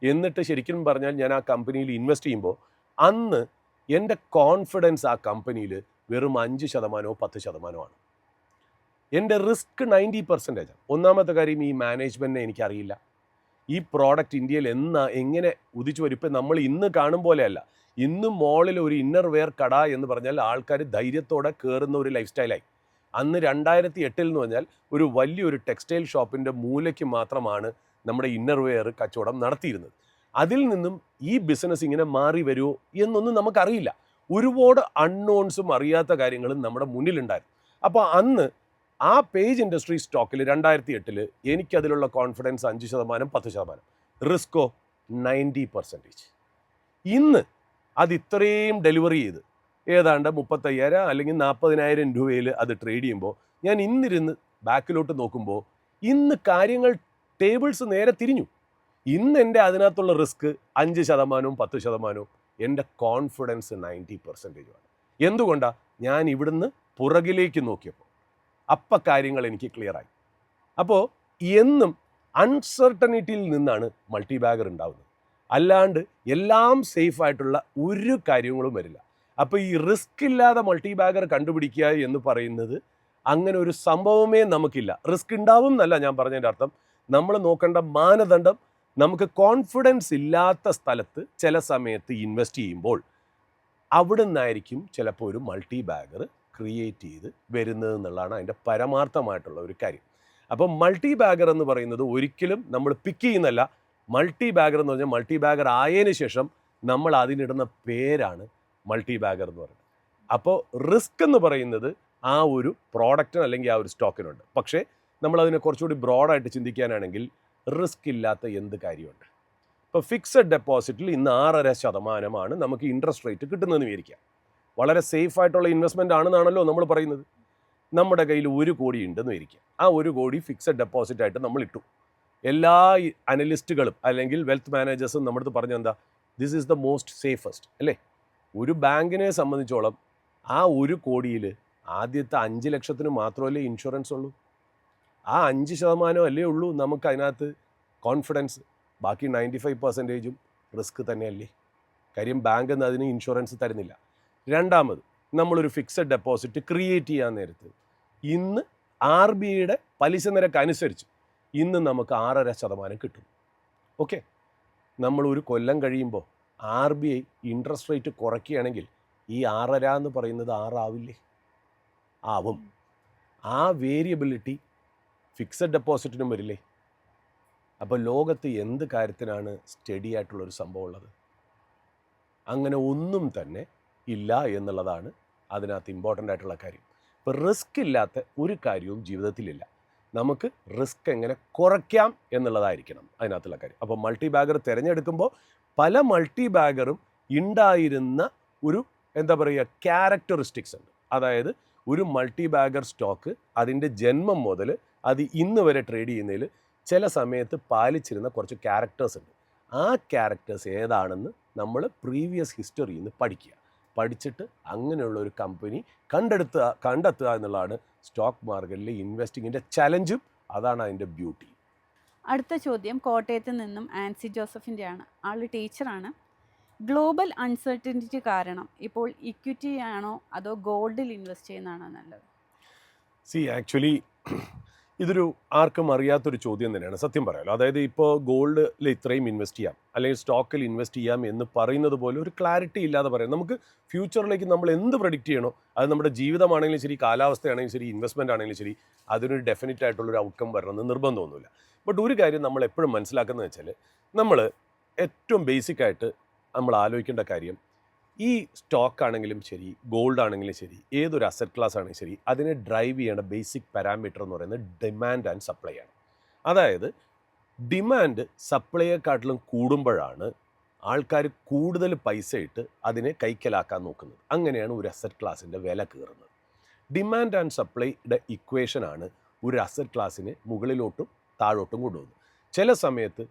എന്നിട്ട് ശരിക്കും പറഞ്ഞാൽ ഞാൻ ആ കമ്പനിയിൽ ഇൻവെസ്റ്റ് ചെയ്യുമ്പോൾ അന്ന് എൻ്റെ കോൺഫിഡൻസ് ആ കമ്പനിയിൽ വെറും 5%, 10%. എൻ്റെ റിസ്ക് 90%. ഒന്നാമത്തെ കാര്യം, ഈ മാനേജ്മെൻറ്റിനെ എനിക്കറിയില്ല. ഈ പ്രോഡക്റ്റ് ഇന്ത്യയിൽ എങ്ങനെ ഉദിച്ചു വരും. ഇപ്പം നമ്മൾ ഇന്ന് കാണും പോലെയല്ല. ഇന്ന് മോളിൽ ഒരു ഇന്നർ വെയർ കട എന്ന് പറഞ്ഞാൽ ആൾക്കാർ ധൈര്യത്തോടെ കയറുന്ന ഒരു ലൈഫ് സ്റ്റൈലായി. അന്ന് 2008 എന്ന് പറഞ്ഞാൽ ഒരു വലിയൊരു ടെക്സ്റ്റൈൽ ഷോപ്പിൻ്റെ മൂലയ്ക്ക് മാത്രമാണ് നമ്മുടെ ഇന്നർ വെയർ കച്ചവടം നടത്തിയിരുന്നത്. അതിൽ നിന്നും ഈ ബിസിനസ് ഇങ്ങനെ മാറി വരുമോ എന്നൊന്നും നമുക്കറിയില്ല. ഒരുപാട് അൺനോൺസും അറിയാത്ത കാര്യങ്ങളും നമ്മുടെ മുന്നിലുണ്ടായിരുന്നു. അപ്പോൾ അന്ന് ആ പേജ് ഇൻഡസ്ട്രി സ്റ്റോക്കിൽ 2008 എനിക്കതിലുള്ള കോൺഫിഡൻസ് 5%, 10%, റിസ്കോ 90%. ഇന്ന് അത് ഇത്രയും ഡെലിവറി ചെയ്ത് ഏതാണ്ട് 35,000 അല്ലെങ്കിൽ 40,000 രൂപയിൽ അത് ട്രേഡ് ചെയ്യുമ്പോൾ ഞാൻ ഇന്നിരുന്ന് ബാക്കിലോട്ട് നോക്കുമ്പോൾ ഇന്ന് കാര്യങ്ങൾ ടേബിൾസ് നേരെ തിരിഞ്ഞു. ഇന്ന് എൻ്റെ അതിനകത്തുള്ള റിസ്ക് 5%, 10%. എൻ്റെ കോൺഫിഡൻസ് 90%. എന്തുകൊണ്ടാണ്? ഞാൻ ഇവിടുന്ന് പുറകിലേക്ക് നോക്കിയപ്പോൾ അപ്പം കാര്യങ്ങൾ എനിക്ക് ക്ലിയറായി. അപ്പോൾ എന്നും അൺസർട്ടനിറ്റിയിൽ നിന്നാണ് മൾട്ടി ബാഗർ ഉണ്ടാവുന്നത്. അല്ലാണ്ട് എല്ലാം സേഫായിട്ടുള്ള ഒരു കാര്യങ്ങളും വരില്ല. അപ്പോൾ ഈ റിസ്ക് ഇല്ലാതെ മൾട്ടി ബാഗർ കണ്ടുപിടിക്കുക എന്ന് പറയുന്നത് അങ്ങനെ ഒരു സംഭവമേ നമുക്കില്ല. റിസ്ക് ഉണ്ടാവും എന്നല്ല ഞാൻ പറഞ്ഞതിൻ്റെ അർത്ഥം. നമ്മൾ നോക്കേണ്ട മാനദണ്ഡം, നമുക്ക് കോൺഫിഡൻസ് ഇല്ലാത്ത സ്ഥലത്ത് ചില സമയത്ത് ഇൻവെസ്റ്റ് ചെയ്യുമ്പോൾ അവിടെ നിന്നായിരിക്കും ചിലപ്പോൾ ഒരു മൾട്ടി ബാഗർ ക്രിയേറ്റ് ചെയ്ത് വരുന്നത് എന്നുള്ളതാണ് അതിൻ്റെ പരമാർത്ഥമായിട്ടുള്ള ഒരു കാര്യം. അപ്പം മൾട്ടി ബാഗർ എന്ന് പറയുന്നത് ഒരിക്കലും നമ്മൾ പിക്ക് ചെയ്യുന്നല്ല. മൾട്ടി ബാഗർ എന്ന് പറഞ്ഞാൽ മൾട്ടി ബാഗർ ആയതിനു ശേഷം നമ്മൾ അതിനിടുന്ന പേരാണ് മൾട്ടി ബാഗർ എന്ന് പറയുന്നത്. അപ്പോൾ റിസ്ക് എന്ന് പറയുന്നത് ആ ഒരു പ്രോഡക്റ്റിന് അല്ലെങ്കിൽ ആ ഒരു സ്റ്റോക്കിനുണ്ട്. പക്ഷേ നമ്മളതിനെ കുറച്ചുകൂടി ബ്രോഡായിട്ട് ചിന്തിക്കാനാണെങ്കിൽ റിസ്ക് ഇല്ലാത്ത എന്ത് കാര്യമുണ്ട്. ഇപ്പോൾ ഫിക്സഡ് ഡെപ്പോസിറ്റിൽ ഇന്ന് 6.5% നമുക്ക് ഇൻട്രസ്റ്റ് റേറ്റ് കിട്ടുന്നതെന്ന് വിചാരിക്കാം. വളരെ സേഫായിട്ടുള്ള ഇൻവെസ്റ്റ്മെൻ്റ് ആണെന്നാണല്ലോ നമ്മൾ പറയുന്നത്. നമ്മുടെ കയ്യിൽ 1 കോടി ഉണ്ടെന്ന് വിചാരിക്കാം. ആ 1 കോടി ഫിക്സഡ് ഡെപ്പോസിറ്റായിട്ട് നമ്മൾ ഇട്ടു. എല്ലാ അനലിസ്റ്റുകളും അല്ലെങ്കിൽ വെൽത്ത് മാനേജേഴ്സും നമ്മുടെ അടുത്ത് പറഞ്ഞെന്താ, this is the most safest അല്ലേ. ഒരു ബാങ്കിനെ സംബന്ധിച്ചോളം ആ 1 കോടിയിൽ ആദ്യത്തെ 5 ലക്ഷത്തിന് മാത്രമല്ലേ ഇൻഷുറൻസ് ഉള്ളൂ. ആ 5% അല്ലേ ഉള്ളൂ നമുക്ക് അതിനകത്ത് കോൺഫിഡൻസ്. ബാക്കി 95% റിസ്ക് തന്നെയല്ലേ? കാര്യം ബാങ്ക് എന്ന് അതിന് ഇൻഷുറൻസ് തരുന്നില്ല. രണ്ടാമത്, നമ്മളൊരു ഫിക്സഡ് ഡെപ്പോസിറ്റ് ക്രിയേറ്റ് ചെയ്യാൻ നേരത്ത് ഇന്ന് RBIയുടെ പലിശ നിരക്ക് അനുസരിച്ച് ഇന്ന് നമുക്ക് 6.5% കിട്ടും. ഓക്കെ, നമ്മൾ ഒരു കൊല്ലം കഴിയുമ്പോൾ RBI ഇൻട്രസ്റ്റ് റേറ്റ് കുറയ്ക്കുകയാണെങ്കിൽ ഈ 6.5 എന്ന് പറയുന്നത് 6 ആവില്ലേ? ആവും. ആ വേരിയബിലിറ്റി ഫിക്സഡ് ഡെപ്പോസിറ്റിനും വരില്ലേ? അപ്പോൾ ലോകത്ത് എന്ത് കാര്യത്തിനാണ് സ്റ്റഡി ആയിട്ടുള്ളൊരു സംഭവം ഉള്ളത്? അങ്ങനെ ഒന്നും തന്നെ ഇല്ല എന്നുള്ളതാണ് അതിനകത്ത് ഇമ്പോർട്ടൻ്റ് ആയിട്ടുള്ള കാര്യം. ഇപ്പോൾ റിസ്ക് ഇല്ലാത്ത ഒരു കാര്യവും ജീവിതത്തിലില്ല. നമുക്ക് റിസ്ക് എങ്ങനെ കുറയ്ക്കാം എന്നുള്ളതായിരിക്കണം അതിനകത്തുള്ള കാര്യം. അപ്പോൾ മൾട്ടി ബാഗർ തിരഞ്ഞെടുക്കുമ്പോൾ പല മൾട്ടി ബാഗറും ഉണ്ടായിരുന്ന ഒരു ക്യാരക്ടറിസ്റ്റിക്സ് ഉണ്ട്. അതായത് ഒരു മൾട്ടി ബാഗർ സ്റ്റോക്ക് അതിൻ്റെ ജന്മം മുതൽ അത് ഇന്ന് വരെ ട്രേഡ് ചെയ്യുന്നതിൽ ചില സമയത്ത് പാലിച്ചിരുന്ന കുറച്ച് ക്യാരക്ടേഴ്സ് ഉണ്ട്. ആ ക്യാരക്ടേഴ്സ് ഏതാണെന്ന് നമ്മൾ പ്രീവിയസ് ഹിസ്റ്ററിയിൽ നിന്ന് പഠിച്ചിട്ട് അങ്ങനെയുള്ള ഒരു കമ്പനി കണ്ടെത്തുക എന്നുള്ളതാണ് സ്റ്റോക്ക് മാർക്കറ്റിലെ ഇൻവെസ്റ്റിങ്ങിൻ്റെ ചലഞ്ചും. അതാണ് അതിൻ്റെ ബ്യൂട്ടി. അടുത്ത ചോദ്യം കോട്ടയത്ത് നിന്നും ആൻസി ജോസഫിൻ്റെയാണ്. ആൾ ടീച്ചറാണ്. ഗ്ലോബൽ അൺസർട്ടനിറ്റി കാരണം ഇപ്പോൾ ഇക്വിറ്റി ആണോ അതോ ഗോൾഡിൽ ഇൻവെസ്റ്റ് ചെയ്യുന്നതാണോ നല്ലത്? ആക്ച്വലി ഇതൊരു ആർക്കും അറിയാത്തൊരു ചോദ്യം തന്നെയാണ്, സത്യം പറയാമല്ലോ. അതായത് ഇപ്പോൾ ഗോൾഡിൽ ഇത്രയും ഇൻവെസ്റ്റ് ചെയ്യാം അല്ലെങ്കിൽ സ്റ്റോക്കിൽ ഇൻവെസ്റ്റ് ചെയ്യാം എന്ന് പറയുന്നത് പോലെ ഒരു ക്ലാരിറ്റി ഇല്ലാതെ പറയാം. നമുക്ക് ഫ്യൂച്ചറിലേക്ക് നമ്മൾ എന്ത് പ്രഡിക്റ്റ് ചെയ്യണോ, അത് നമ്മുടെ ജീവിതമാണെങ്കിലും ശരി, കാലാവസ്ഥയാണെങ്കിലും ശരി, ഇൻവെസ്റ്റ്മെൻ്റ് ആണെങ്കിലും ശരി, അതിനൊരു ഡെഫിനറ്റ് ആയിട്ടുള്ളൊരു ഔട്ട്കം വരണമെന്ന് നിർബന്ധമൊന്നുമില്ല. ബട്ട് ഒരു കാര്യം നമ്മൾ എപ്പോഴും മനസ്സിലാക്കുന്നത് വെച്ചാൽ, നമ്മൾ ഏറ്റവും ബേസിക്കായിട്ട് നമ്മൾ ആലോചിക്കേണ്ട കാര്യം, ഈ സ്റ്റോക്ക് ആണെങ്കിലും ശരി, ഗോൾഡ് ആണെങ്കിലും ശരി, ഏതൊരു അസറ്റ് ക്ലാസ് ആണെങ്കിലും ശരി, അതിനെ ഡ്രൈവ് ചെയ്യേണ്ട ബേസിക് പാരാമീറ്റർ എന്ന് പറയുന്നത് ഡിമാൻഡ് ആൻഡ് സപ്ലൈ ആണ്. അതായത് ഡിമാൻഡ് സപ്ലൈയെക്കാട്ടിലും കൂടുമ്പോഴാണ് ആൾക്കാർ കൂടുതൽ പൈസ ഇട്ട് അതിനെ കൈക്കലാക്കാൻ നോക്കുന്നത്. അങ്ങനെയാണ് ഒരു അസറ്റ് ക്ലാസിൻ്റെ വില കയറുന്നത്. ഡിമാൻഡ് ആൻഡ് സപ്ലൈയുടെ ഇക്വേഷനാണ് ഒരു അസറ്റ് ക്ലാസ്സിനെ മുകളിലോട്ടും താഴോട്ടും കൊണ്ടുപോകുന്നത്. ചില സമയത്ത്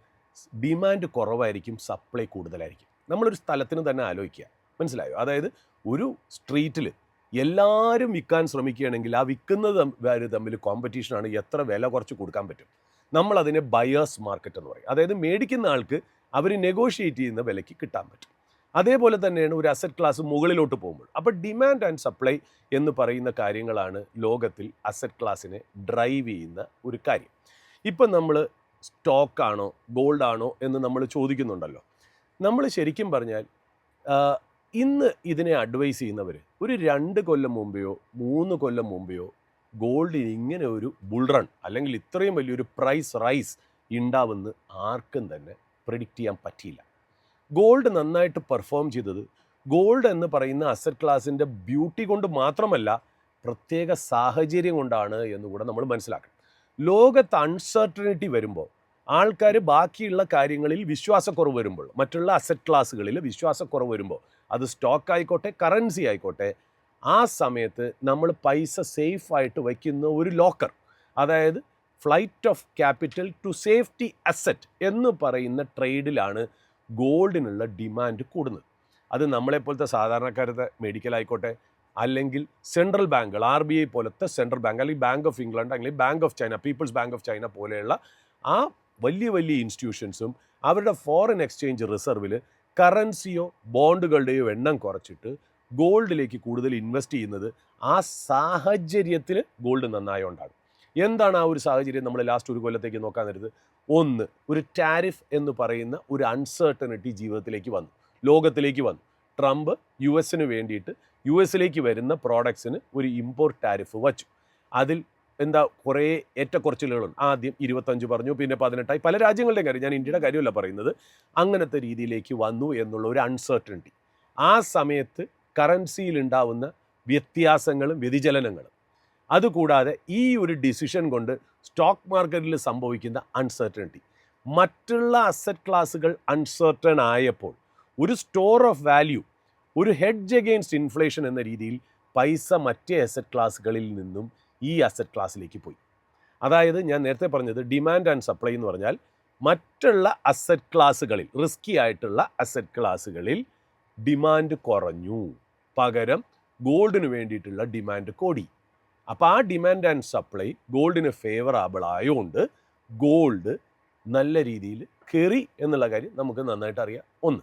ഡിമാൻഡ് കുറവായിരിക്കും, സപ്ലൈ കൂടുതലായിരിക്കും. നമ്മളൊരു സ്ഥലത്തിന് തന്നെ ആലോചിക്കുക, മനസ്സിലായോ? അതായത് ഒരു സ്ട്രീറ്റിൽ എല്ലാവരും വിൽക്കാൻ ശ്രമിക്കുകയാണെങ്കിൽ ആ വിൽക്കുന്നത് തമ്മിൽ കോമ്പറ്റീഷനാണ്, എത്ര വില കുറച്ച് കൊടുക്കാൻ പറ്റും. നമ്മളതിനെ ബയേഴ്സ് മാർക്കറ്റ് എന്ന് പറയും. അതായത് മേടിക്കുന്ന ആൾക്ക് അവർ നെഗോഷിയേറ്റ് ചെയ്യുന്ന വിലയ്ക്ക് കിട്ടാൻ പറ്റും. അതേപോലെ തന്നെയാണ് ഒരു അസറ്റ് ക്ലാസ് മുകളിലോട്ട് പോകുമ്പോൾ. അപ്പോൾ ഡിമാൻഡ് ആൻഡ് സപ്ലൈ എന്ന് പറയുന്ന കാര്യങ്ങളാണ് ലോകത്തിൽ അസറ്റ് ക്ലാസ്സിനെ ഡ്രൈവ് ചെയ്യുന്ന ഒരു കാര്യം. ഇപ്പം നമ്മൾ സ്റ്റോക്കാണോ ഗോൾഡാണോ എന്ന് നമ്മൾ ചോദിക്കുന്നുണ്ടല്ലോ. നമ്മൾ ശരിക്കും പറഞ്ഞാൽ ഇന്ന് ഇതിനെ അഡ്വൈസ് ചെയ്യുന്നവർ ഒരു 2 കൊല്ലം മുമ്പെയോ 3 കൊല്ലം മുമ്പെയോ ഗോൾഡിന് ഇങ്ങനെ ഒരു ബുൾ റൺ അല്ലെങ്കിൽ ഇത്രയും വലിയൊരു പ്രൈസ് റൈസ് ഉണ്ടാവുമെന്ന് ആർക്കും തന്നെ പ്രെഡിക്റ്റ് ചെയ്യാൻ പറ്റിയില്ല. ഗോൾഡ് നന്നായിട്ട് പെർഫോം ചെയ്തത് ഗോൾഡ് എന്ന് പറയുന്ന അസറ്റ് ക്ലാസിൻ്റെ ബ്യൂട്ടി കൊണ്ട് മാത്രമല്ല, പ്രത്യേക സാഹചര്യം കൊണ്ടാണ് എന്നുകൂടെ നമ്മൾ മനസ്സിലാക്കണം. ലോകത്ത് അൺസർട്ടനിറ്റി വരുമ്പോൾ ആൾക്കാർ ബാക്കിയുള്ള കാര്യങ്ങളിൽ വിശ്വാസക്കുറവ് വരുമ്പോൾ, മറ്റുള്ള അസറ്റ് ക്ലാസ്സുകളിൽ വിശ്വാസക്കുറവ് വരുമ്പോൾ, അത് സ്റ്റോക്ക് ആയിക്കോട്ടെ കറൻസി ആയിക്കോട്ടെ, ആ സമയത്ത് നമ്മൾ പൈസ സേഫായിട്ട് വയ്ക്കുന്ന ഒരു ലോക്കർ, അതായത് flight of capital to safety asset എന്ന് പറയുന്ന ട്രേഡിലാണ് ഗോൾഡിനുള്ള ഡിമാൻഡ് കൂടുന്നത്. അത് നമ്മളെപ്പോലത്തെ സാധാരണക്കാരുടെ മെഡിക്കൽ ആയിക്കോട്ടെ, അല്ലെങ്കിൽ സെൻട്രൽ ബാങ്കുകൾ, RBI പോലത്തെ സെൻട്രൽ ബാങ്ക്, അല്ലെങ്കിൽ ബാങ്ക് ഓഫ് ഇംഗ്ലണ്ട്, അല്ലെങ്കിൽ bank of China, people's bank of China പോലെയുള്ള ആ വലിയ വലിയ ഇൻസ്റ്റിറ്റ്യൂഷൻസും അവരുടെ ഫോറിൻ എക്സ്ചേഞ്ച് റിസർവിൽ കറൻസിയോ ബോണ്ടുകളുടെയോ എണ്ണം കുറച്ചിട്ട് ഗോൾഡിലേക്ക് കൂടുതൽ ഇൻവെസ്റ്റ് ചെയ്യുന്നത് ആ സാഹചര്യത്തിൽ ഗോൾഡ് നന്നായോണ്ടാണ്. എന്താണ് ആ ഒരു സാഹചര്യം? നമ്മൾ ലാസ്റ്റ് ഒരു കൊല്ലത്തേക്ക് നോക്കാൻ നേരത്ത്, ഒന്ന്, ഒരു ടാരിഫ് എന്ന് പറയുന്ന ഒരു അൺസർട്ടനിറ്റി ജീവിതത്തിലേക്ക് വന്നു, ലോകത്തിലേക്ക് വന്നു. ട്രംപ് US വേണ്ടിയിട്ട് US വരുന്ന പ്രോഡക്ട്സിന് ഒരു ഇമ്പോർട്ട് ടാരിഫ് വച്ചു. അതിൽ കുറേ ഏറ്റക്കുറച്ചിലുകളുണ്ട്. ആദ്യം 25 പറഞ്ഞു, പിന്നെ 18, പല രാജ്യങ്ങളുടെയും കാര്യം, ഞാൻ ഇന്ത്യയുടെ കാര്യമല്ല പറയുന്നത്. അങ്ങനത്തെ രീതിയിലേക്ക് വന്നു എന്നുള്ള ഒരു അൺസർട്ടനിറ്റി. ആ സമയത്ത് കറൻസിയിൽ ഉണ്ടാവുന്ന വ്യത്യാസങ്ങളും വ്യതിചലനങ്ങളും, അതുകൂടാതെ ഈ ഒരു ഡിസിഷൻ കൊണ്ട് സ്റ്റോക്ക് മാർക്കറ്റിൽ സംഭവിക്കുന്ന അൺസർട്ടനിറ്റി, മറ്റുള്ള അസറ്റ് ക്ലാസ്സുകൾ അൺസർട്ടൺ ആയപ്പോൾ ഒരു സ്റ്റോർ ഓഫ് വാല്യൂ, ഒരു ഹെഡ്ജ് അഗെയിൻസ്റ്റ് ഇൻഫ്ലേഷൻ എന്ന രീതിയിൽ പൈസ മറ്റേ അസറ്റ് ക്ലാസ്സുകളിൽ നിന്നും ഈ അസറ്റ് ക്ലാസ്സിലേക്ക് പോയി. അതായത് ഞാൻ നേരത്തെ പറഞ്ഞത് ഡിമാൻഡ് ആൻഡ് സപ്ലൈ എന്ന് പറഞ്ഞാൽ, മറ്റുള്ള അസറ്റ് ക്ലാസ്സുകളിൽ, റിസ്കി ആയിട്ടുള്ള അസറ്റ് ക്ലാസ്സുകളിൽ ഡിമാൻഡ് കുറഞ്ഞു, പകരം ഗോൾഡിന് വേണ്ടിയിട്ടുള്ള ഡിമാൻഡ് കൂടി. അപ്പോൾ ആ ഡിമാൻഡ് ആൻഡ് സപ്ലൈ ഗോൾഡിന് ഫേവറബിൾ ആയതുകൊണ്ട് ഗോൾഡ് നല്ല രീതിയിൽ കയറി എന്നുള്ള കാര്യം നമുക്ക് നന്നായിട്ട് അറിയാം. ഒന്ന്,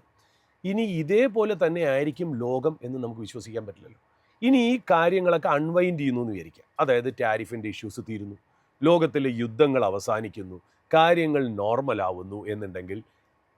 ഇനി ഇതേപോലെ തന്നെ ആയിരിക്കും ലോകം എന്ന് നമുക്ക് വിശ്വസിക്കാൻ പറ്റില്ലല്ലോ. ഇനി ഈ കാര്യങ്ങളൊക്കെ അൺവൈൻഡ് ചെയ്യുന്നു എന്ന് വിചാരിക്കാം. അതായത് ടാരിഫിൻ്റെ ഇഷ്യൂസ് തീരുന്നു, ലോകത്തിലെ യുദ്ധങ്ങൾ അവസാനിക്കുന്നു, കാര്യങ്ങൾ നോർമലാവുന്നു എന്നുണ്ടെങ്കിൽ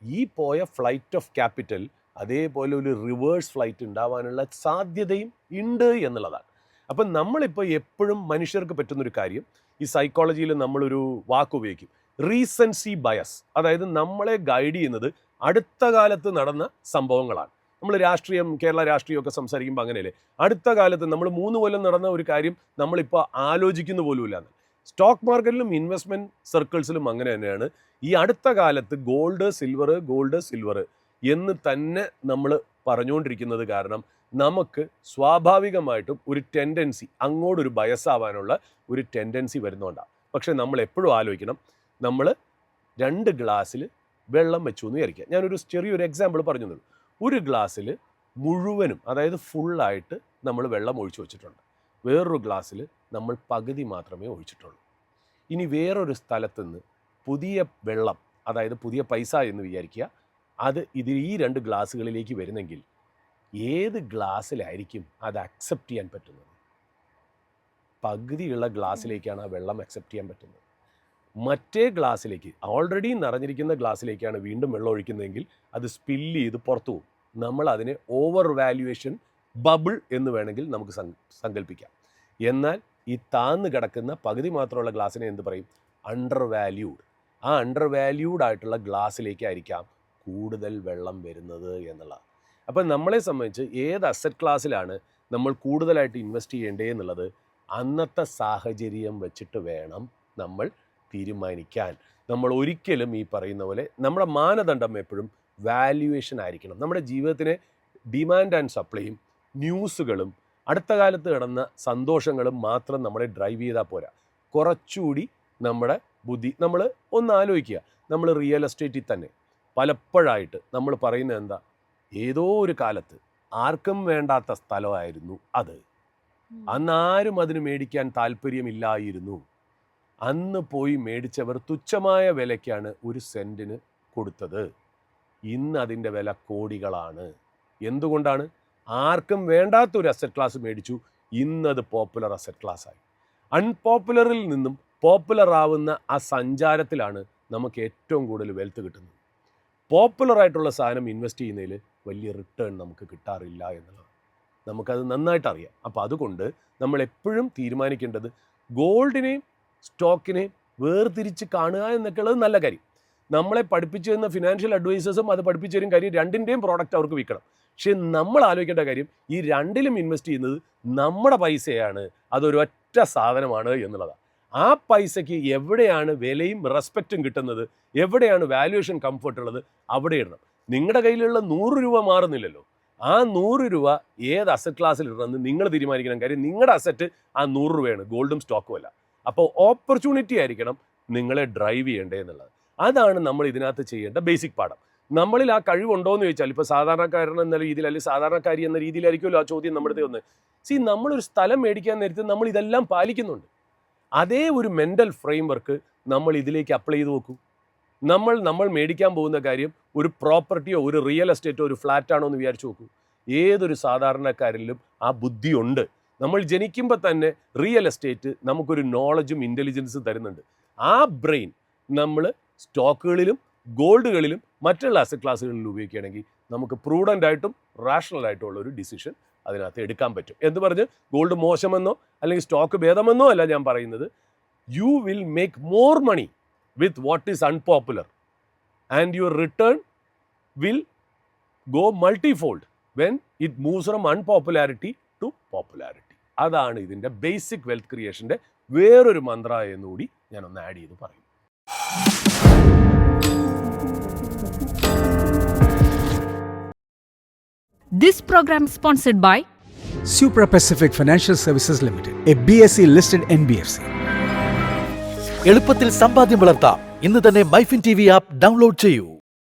ഈ പോയ ഫ്ലൈറ്റ് ഓഫ് ക്യാപിറ്റൽ അതേപോലെ ഒരു റിവേഴ്സ് ഫ്ലൈറ്റ് ഉണ്ടാവാനുള്ള സാധ്യതയും ഉണ്ട് എന്നുള്ളതാണ്. അപ്പം നമ്മളിപ്പോൾ എപ്പോഴും മനുഷ്യർക്ക് പറ്റുന്നൊരു കാര്യം, ഈ സൈക്കോളജിയിൽ നമ്മളൊരു വാക്ക് ഉപയോഗിക്കും, റീസൻസി ബയസ്. അതായത് നമ്മളെ ഗൈഡ് ചെയ്യുന്നത് അടുത്ത കാലത്ത് നടന്ന സംഭവങ്ങളാണ്. നമ്മൾ രാഷ്ട്രീയം, കേരള രാഷ്ട്രീയമൊക്കെ സംസാരിക്കുമ്പോൾ അങ്ങനെയല്ലേ, അടുത്ത കാലത്ത് നമ്മൾ 3 കൊല്ലം നടന്ന ഒരു കാര്യം നമ്മളിപ്പോൾ ആലോചിക്കുന്ന പോലുമില്ല. സ്റ്റോക്ക് മാർക്കറ്റിലും ഇൻവെസ്റ്റ്മെൻറ്റ് സർക്കിൾസിലും അങ്ങനെ തന്നെയാണ്. ഈ അടുത്ത കാലത്ത് ഗോൾഡ് സിൽവർ എന്ന് തന്നെ നമ്മൾ പറഞ്ഞുകൊണ്ടിരിക്കുന്നത് കാരണം നമുക്ക് സ്വാഭാവികമായിട്ടും ഒരു ടെൻഡൻസി, അങ്ങോട്ടൊരു ബയസാവാനുള്ള ഒരു ടെൻഡൻസി വരുന്നതുകൊണ്ടാണ്. പക്ഷേ നമ്മൾ എപ്പോഴും ആലോചിക്കണം, നമ്മൾ 2 ഗ്ലാസ്സിൽ വെള്ളം വെച്ചു എന്ന് വിചാരിക്കുക. ഞാനൊരു ചെറിയൊരു എക്സാമ്പിൾ പറഞ്ഞു തന്നു. ഒരു ഗ്ലാസ്സിൽ മുഴുവനും, അതായത് ഫുള്ളായിട്ട് നമ്മൾ വെള്ളം ഒഴിച്ചു വെച്ചിട്ടുണ്ട്. വേറൊരു ഗ്ലാസ്സിൽ നമ്മൾ പകുതി മാത്രമേ ഒഴിച്ചിട്ടുള്ളൂ. ഇനി വേറൊരു സ്ഥലത്ത് നിന്ന് പുതിയ വെള്ളം, അതായത് പുതിയ പൈസ എന്ന് വിചാരിക്കുക, അത് ഈ 2 ഗ്ലാസ്സുകളിലേക്ക് വരുന്നെങ്കിൽ ഏത് ഗ്ലാസ്സിലായിരിക്കും അത് അക്സെപ്റ്റ് ചെയ്യാൻ പറ്റുന്നത്? പകുതിയുള്ള ഗ്ലാസ്സിലേക്കാണ് ആ വെള്ളം അക്സെപ്റ്റ് ചെയ്യാൻ പറ്റുന്നത്. മറ്റേ ഗ്ലാസ്സിലേക്ക്, ഓൾറെഡി നിറഞ്ഞിരിക്കുന്ന ഗ്ലാസ്സിലേക്കാണ് വീണ്ടും വെള്ളം ഒഴിക്കുന്നതെങ്കിൽ അത് സ്പില്ല് ചെയ്ത് പുറത്തു പോകും. നമ്മൾ അതിനെ ഓവർ വാല്യുവേഷൻ ബബിൾ എന്ന് വേണമെങ്കിൽ നമുക്ക് സങ്കല്പിക്കാം. എന്നാൽ ഈ താന്ന് കിടക്കുന്ന പകുതി മാത്രമുള്ള ഗ്ലാസ്സിനെ എന്ത് പറയും? Under valued. ആ അണ്ടർ വാല്യൂഡ് ആയിട്ടുള്ള ഗ്ലാസ്സിലേക്കായിരിക്കാം കൂടുതൽ വെള്ളം വരുന്നത് എന്നുള്ളത്. അപ്പം നമ്മളെ സംബന്ധിച്ച് ഏത് അസറ്റ് ക്ലാസ്സിലാണ് നമ്മൾ കൂടുതലായിട്ട് ഇൻവെസ്റ്റ് ചെയ്യേണ്ടത് എന്നുള്ളത് അന്നത്തെ സാഹചര്യം വെച്ചിട്ട് വേണം നമ്മൾ തീരുമാനിക്കാൻ. നമ്മൾ ഒരിക്കലും ഈ പറയുന്ന പോലെ നമ്മുടെ മാനദണ്ഡം എപ്പോഴും വാല്യുവേഷൻ ആയിരിക്കണം. നമ്മുടെ ജീവിതത്തിനെ ഡിമാൻഡ് ആൻഡ് സപ്ലൈയും ന്യൂസുകളും അടുത്ത കാലത്ത് കിടന്ന സന്തോഷങ്ങളും മാത്രം നമ്മളെ ഡ്രൈവ് ചെയ്താൽ പോരാ. കുറച്ചുകൂടി നമ്മുടെ ബുദ്ധി, നമ്മൾ ഒന്ന് ആലോചിക്കുക. നമ്മൾ റിയൽ എസ്റ്റേറ്റിൽ തന്നെ പലപ്പോഴായിട്ട് നമ്മൾ പറയുന്നത് എന്താ, ഏതോ ഒരു കാലത്ത് ആർക്കും വേണ്ടാത്ത സ്ഥലമായിരുന്നു അത്. അന്ന് ആരും അതിന് മേടിക്കാൻ താല്പര്യമില്ലായിരുന്നു. അന്ന് പോയി മേടിച്ചവർ തുച്ഛമായ വിലയ്ക്കാണ് ഒരു സെൻറ്റിന് കൊടുത്തത്. ഇന്ന് അതിൻ്റെ വില കോടികളാണ്. എന്തുകൊണ്ടാണ്? ആർക്കും വേണ്ടാത്തൊരു അസറ്റ് ക്ലാസ് മേടിച്ചു, ഇന്നത് പോപ്പുലർ അസറ്റ് ക്ലാസ്സായി. അൺപോപ്പുലറിൽ നിന്നും പോപ്പുലർ ആവുന്ന ആ സഞ്ചാരത്തിലാണ് നമുക്ക് ഏറ്റവും കൂടുതൽ വെൽത്ത് കിട്ടുന്നത്. പോപ്പുലറായിട്ടുള്ള സാധനം ഇൻവെസ്റ്റ് ചെയ്യുന്നതിൽ വലിയ റിട്ടേൺ നമുക്ക് കിട്ടാറില്ല എന്നുള്ളത് നമുക്കത് നന്നായിട്ട് അറിയാം. അപ്പോൾ അതുകൊണ്ട് നമ്മൾ എപ്പോഴും തീരുമാനിക്കേണ്ടത് ഗോൾഡിനെയും സ്റ്റോക്കിനെയും വേർതിരിച്ച് കാണുക എന്നൊക്കെയുള്ളത് നല്ല കാര്യം. നമ്മളെ പഠിപ്പിച്ചു തരുന്ന ഫിനാൻഷ്യൽ അഡ്വൈസേഴ്സും അത് പഠിപ്പിച്ചു തരും കാര്യം, രണ്ടിൻ്റെയും പ്രോഡക്റ്റ് അവർക്ക് വിൽക്കണം. പക്ഷേ നമ്മൾ ആലോചിക്കേണ്ട കാര്യം, ഈ രണ്ടിലും ഇൻവെസ്റ്റ് ചെയ്യുന്നത് നമ്മുടെ പൈസയാണ്, അതൊരൊറ്റ സാധനമാണ് എന്നുള്ളതാണ്. ആ പൈസയ്ക്ക് എവിടെയാണ് വിലയും റെസ്പെക്റ്റും കിട്ടുന്നത്, എവിടെയാണ് വാല്യുവേഷൻ കംഫർട്ട് ഉള്ളത്, അവിടെ ഇടണം. നിങ്ങളുടെ കയ്യിലുള്ള 100 രൂപ മാറുന്നില്ലല്ലോ. ആ 100 രൂപ ഏത് അസറ്റ് ക്ലാസ്സിൽ ഇടണമെന്ന് നിങ്ങൾ തീരുമാനിക്കണം. കാര്യം നിങ്ങളുടെ അസറ്റ് ആ 100 രൂപയാണ്, ഗോൾഡും സ്റ്റോക്കും അല്ല. അപ്പോൾ ഓപ്പർച്യൂണിറ്റി ആയിരിക്കണം നിങ്ങളെ ഡ്രൈവ് ചെയ്യേണ്ടത് എന്നുള്ളത്. അതാണ് നമ്മൾ ഇതിനകത്ത് ചെയ്യേണ്ട ബേസിക് പാഠം. നമ്മളിൽ ആ കഴിവുണ്ടോ എന്ന് ചോദിച്ചാൽ, ഇപ്പോൾ സാധാരണക്കാരൻ എന്ന രീതിയിൽ അല്ലെങ്കിൽ സാധാരണക്കാരി എന്ന രീതിയിലായിരിക്കുമല്ലോ ആ ചോദ്യം നമ്മുടെ ഒന്ന്. നമ്മളൊരു സ്ഥലം മേടിക്കാൻ നേരത്തെ നമ്മൾ ഇതെല്ലാം പാലിക്കുന്നുണ്ട്. അതേ ഒരു മെൻ്റൽ ഫ്രെയിം വർക്ക് നമ്മൾ ഇതിലേക്ക് അപ്ലൈ ചെയ്ത് നോക്കൂ. നമ്മൾ മേടിക്കാൻ പോകുന്ന കാര്യം ഒരു പ്രോപ്പർട്ടിയോ ഒരു റിയൽ എസ്റ്റേറ്റോ ഒരു ഫ്ലാറ്റാണോ എന്ന് വിചാരിച്ചു നോക്കൂ. ഏതൊരു സാധാരണക്കാരിലും ആ ബുദ്ധിയുണ്ട്. നമ്മൾ ജനിക്കുമ്പോൾ തന്നെ റിയൽ എസ്റ്റേറ്റ് നമുക്കൊരു നോളജും ഇൻ്റലിജൻസും തരുന്നുണ്ട്. ആ ബ്രെയിൻ നമ്മൾ സ്റ്റോക്കുകളിലും ഗോൾഡുകളിലും മറ്റുള്ള അസറ്റ് ക്ലാസ്സുകളിലും ഉപയോഗിക്കുകയാണെങ്കിൽ നമുക്ക് പ്രൂഡൻ്റ് ആയിട്ടും റാഷണൽ ആയിട്ടുള്ള ഒരു ഡിസിഷൻ അതിനകത്ത് എടുക്കാൻ പറ്റും. എന്ന് പറഞ്ഞ് ഗോൾഡ് മോശമെന്നോ അല്ലെങ്കിൽ സ്റ്റോക്ക് ഭേദമെന്നോ അല്ല ഞാൻ പറയുന്നത്. You will make more money with what is unpopular and your return will go multifold when it moves from unpopularity to popularity. അതാണ് ഇതിൻ്റെ ബേസിക് വെൽത്ത് ക്രിയേഷൻ്റെ വേറൊരു മന്ത്ര എന്നുകൂടി ഞാനൊന്ന് ആഡ് ചെയ്ത് പറയും. This program sponsored by Supra Pacific Financial Services Limited, a BSE listed NBFC. എളുപ്പത്തിൽ സമ്പാദ്യം വളർത്താം. ഇന്ന് തന്നെ മൈഫിൻ TV ആപ്പ് ഡൗൺലോഡ് ചെയ്യൂ.